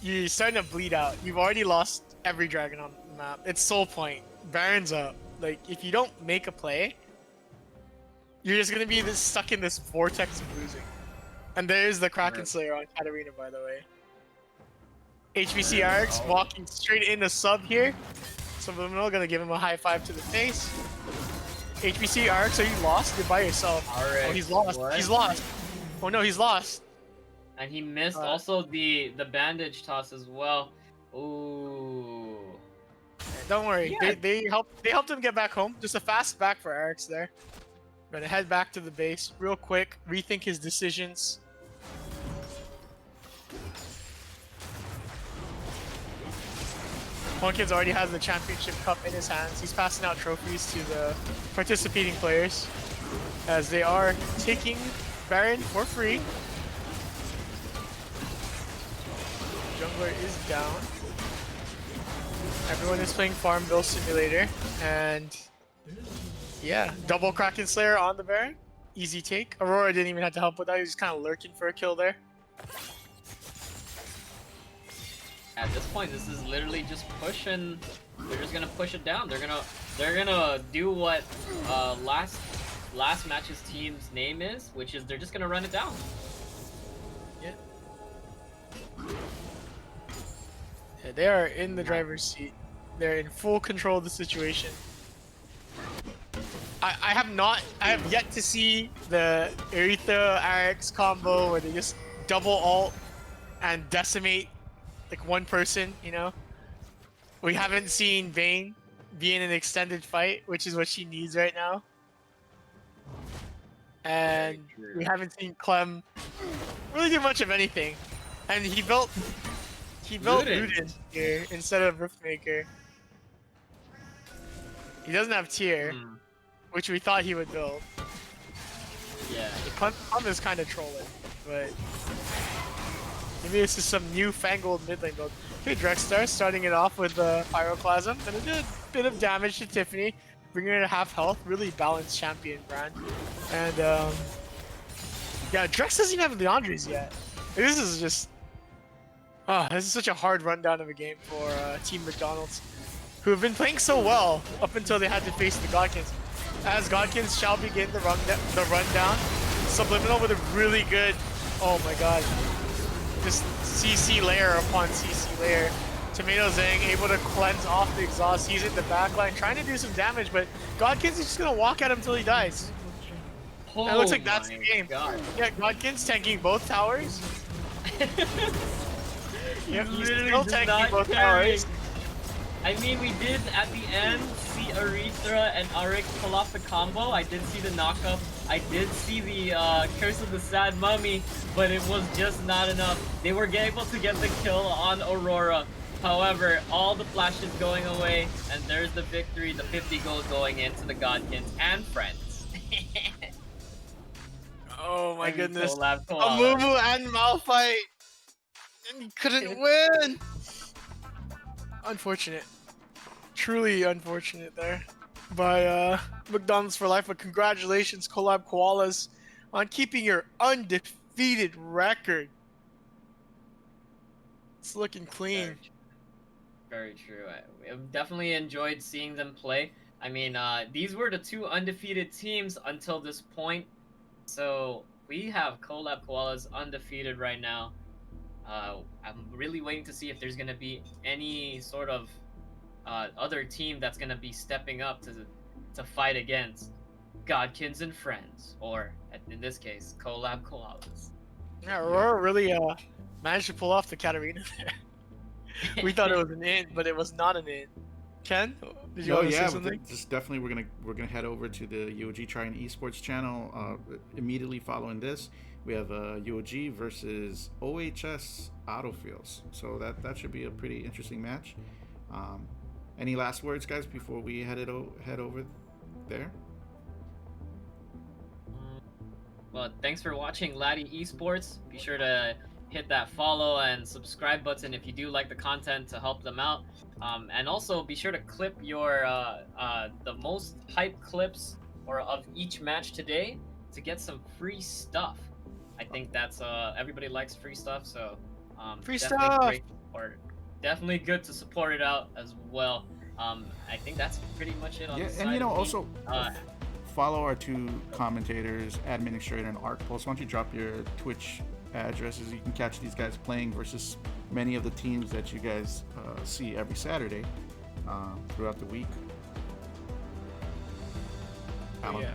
You're starting to bleed out. You've already lost every dragon on the map. It's soul point. Baron's up. Like, if you don't make a play, you're just gonna be stuck in this vortex of losing. And there's the Kraken Slayer on Katarina, by the way. HBC RX walking straight in the sub here. Subliminal gonna give him a high five to the face. HBC RX, are you lost? You're by yourself. RX, oh, he's lost. what? He's lost. Oh no, he's lost. And he missed also the bandage toss as well. Ooh. Don't worry, Yeah. they helped him get back home. Just a fast back for RX there. Gonna head back to the base real quick, rethink his decisions. One kid's already has the championship cup in his hands. He's passing out trophies to the participating players as they are taking Baron for free. Jungler is down. Everyone is playing Farmville Simulator, and yeah, double Kraken Slayer on the Baron. Easy take. Aurora didn't even have to help with that. He was just kind of lurking for a kill there. At this point, this is literally just push, and they're just gonna push it down. They're gonna do what last match's team's name is, which is they're just gonna run it down. Yeah. Yeah, they are in the driver's seat. They're in full control of the situation. I have yet to see the Aretha RX combo where they just double ult and decimate like one person, you know? We haven't seen Vayne be in an extended fight, which is what she needs right now. And we haven't seen Clem really do much of anything. And he built Ludin here instead of Riftmaker. He doesn't have tier, which we thought he would build. Yeah. Clem is kind of trolling, but maybe this is some new fangled mid lane build. Okay, Drexstar starting it off with the Pyroclasm, and it did a bit of damage to Tiffany, bringing her to half health. Really balanced champion brand. And yeah, Drex doesn't even have Leandres yet. This is just this is such a hard rundown of a game for Team McDonald's, who have been playing so well up until they had to face the Godkins. As Godkins shall begin the rundown. Subliminal with a really good, oh my god, just CC layer upon CC layer. Tomato Zang able to cleanse off the exhaust. He's in the backline trying to do some damage, but Godkins is just gonna walk at him until he dies. Oh It looks like that's the my game. God. Yeah, Godkin's tanking both towers. Yep, he's Literally still just tanking not both caring. towers. I mean, we did at the end see Aretha and Arik pull off the combo. I did see the knockup. I did see the Curse of the Sad Mummy, but it was just not enough. They were able to get the kill on Aurora. However, all the flashes going away, and there's the victory. The 50 gold going into the Godkins and friends. Oh my I mean, goodness. collab A koalas. Mumu and Malphite. And he couldn't win. Unfortunate. Truly unfortunate there by McDonald's for life. But congratulations, Collab Koalas, on keeping your undefeated record. It's looking clean. Very true. I definitely enjoyed seeing them play. I mean, these were the two undefeated teams until this point. So we have Collab Koalas undefeated right now. I'm really waiting to see if there's gonna be any sort of other team that's gonna be stepping up to fight against Godkins and Friends, or in this case, Collab Koalas. Yeah, Aurora really managed to pull off the Katarina there. We thought it was an in, but it was not an in. Ken, did you want to say something? Just definitely we're gonna head over to the UOG Trying Esports channel immediately following this. We have UOG versus OHS Autofields, so that should be a pretty interesting match. Any last words, guys, before we head over there? Well, thanks for watching Laddie Esports. Be sure to hit that follow and subscribe button if you do like the content to help them out. And also be sure to clip your the most hype clips of each match today to get some free stuff. I think that's everybody likes free stuff, so Free definitely stuff! great support. Definitely good to support it out as well. I think that's pretty much it on the side And of me. also follow our two commentators, Administrator and Arc Pulse. Why don't you drop your Twitch addresses? You can catch these guys playing versus many of the teams that you guys see every Saturday throughout the week. Alan? Yeah,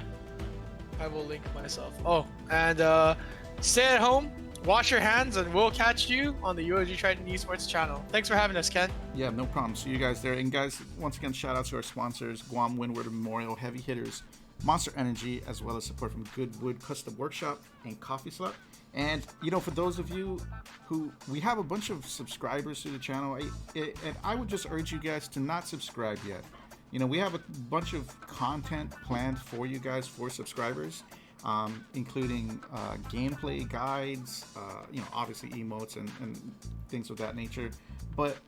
I will link myself. Oh, and stay at home, wash your hands, and we'll catch you on the UOG Triton Esports channel. Thanks for having us, Ken. Yeah, no problem. See you guys there. And guys, once again, shout out to our sponsors, Guam Windward Memorial Heavy Hitters, Monster Energy, as well as support from Goodwood Custom Workshop and Coffee Slut. And, for those of you who, we have a bunch of subscribers to the channel, and I would just urge you guys to not subscribe yet. We have a bunch of content planned for you guys, for subscribers, including gameplay guides, obviously emotes and things of that nature. But,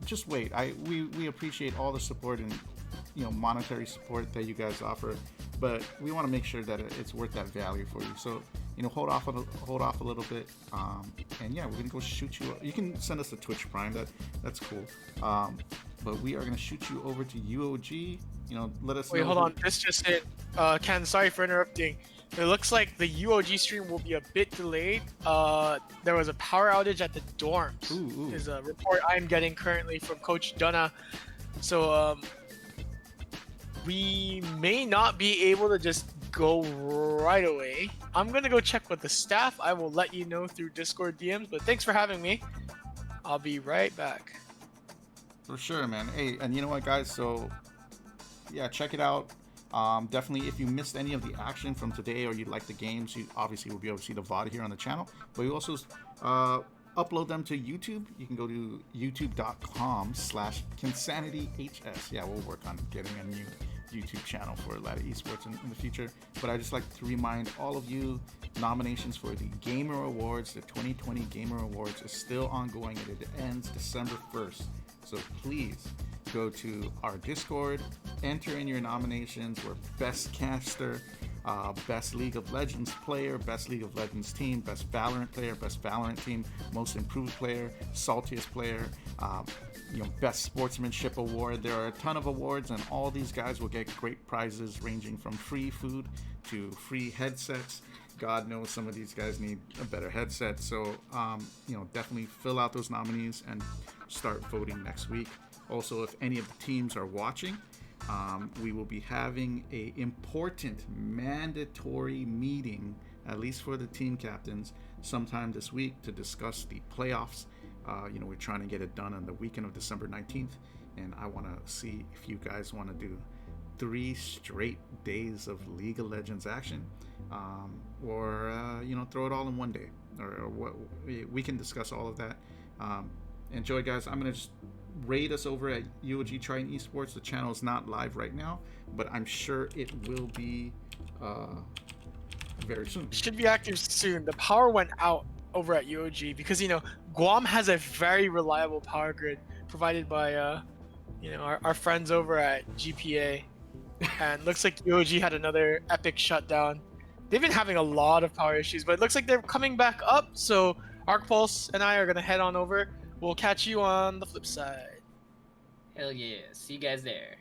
just wait. We appreciate all the support and, monetary support that you guys offer, but we want to make sure that it's worth that value for you. So, hold off a little bit, and yeah, we're gonna go shoot you. You can send us a Twitch Prime. That's cool. But we are gonna shoot you over to UOG. Let us. Wait, know hold on. This just hit. Ken, sorry for interrupting. It looks like the UOG stream will be a bit delayed. There was a power outage at the dorms. Ooh. Is a report I'm getting currently from Coach Dunna. So we may not be able to just go right away. I'm gonna go check with the staff. I will let you know through Discord DMs. But thanks for having me. I'll be right back. For sure, man. Hey, and you know what, guys? So, yeah, check it out. Definitely, if you missed any of the action from today or you like the games, you obviously will be able to see the VOD here on the channel. But you also upload them to YouTube. You can go to youtube.com/KinsanityHS. Yeah, we'll work on getting a new YouTube channel for Laddie Esports in the future. But I just like to remind all of you, nominations for the Gamer Awards, the 2020 Gamer Awards, is still ongoing and it ends December 1st. So please go to our Discord, enter in your nominations. We're Best Caster, Best League of Legends Player, Best League of Legends Team, Best Valorant Player, Best Valorant Team, Most Improved Player, Saltiest Player, Best Sportsmanship Award. There are a ton of awards, and all these guys will get great prizes ranging from free food to free headsets. God knows some of these guys need a better headset. So, definitely fill out those nominees and start voting next week. Also, if any of the teams are watching, We will be having a important mandatory meeting, at least for the team captains, sometime this week to discuss the playoffs. We're trying to get it done on the weekend of December 19th, and I want to see if you guys want to do 3 straight days of League of Legends action, or throw it all in one day, or what. We can discuss all of that. Enjoy, guys. I'm gonna just rate us over at UOG Triton Esports. The channel is not live right now, but I'm sure it will be very soon. Should be active soon. The power went out over at UOG because Guam has a very reliable power grid provided by our friends over at GPA, and looks like UOG had another epic shutdown. They've been having a lot of power issues, but it looks like they're coming back up. So ArcPulse and I are gonna head on over. We'll catch you on the flip side. Hell yeah. See you guys there.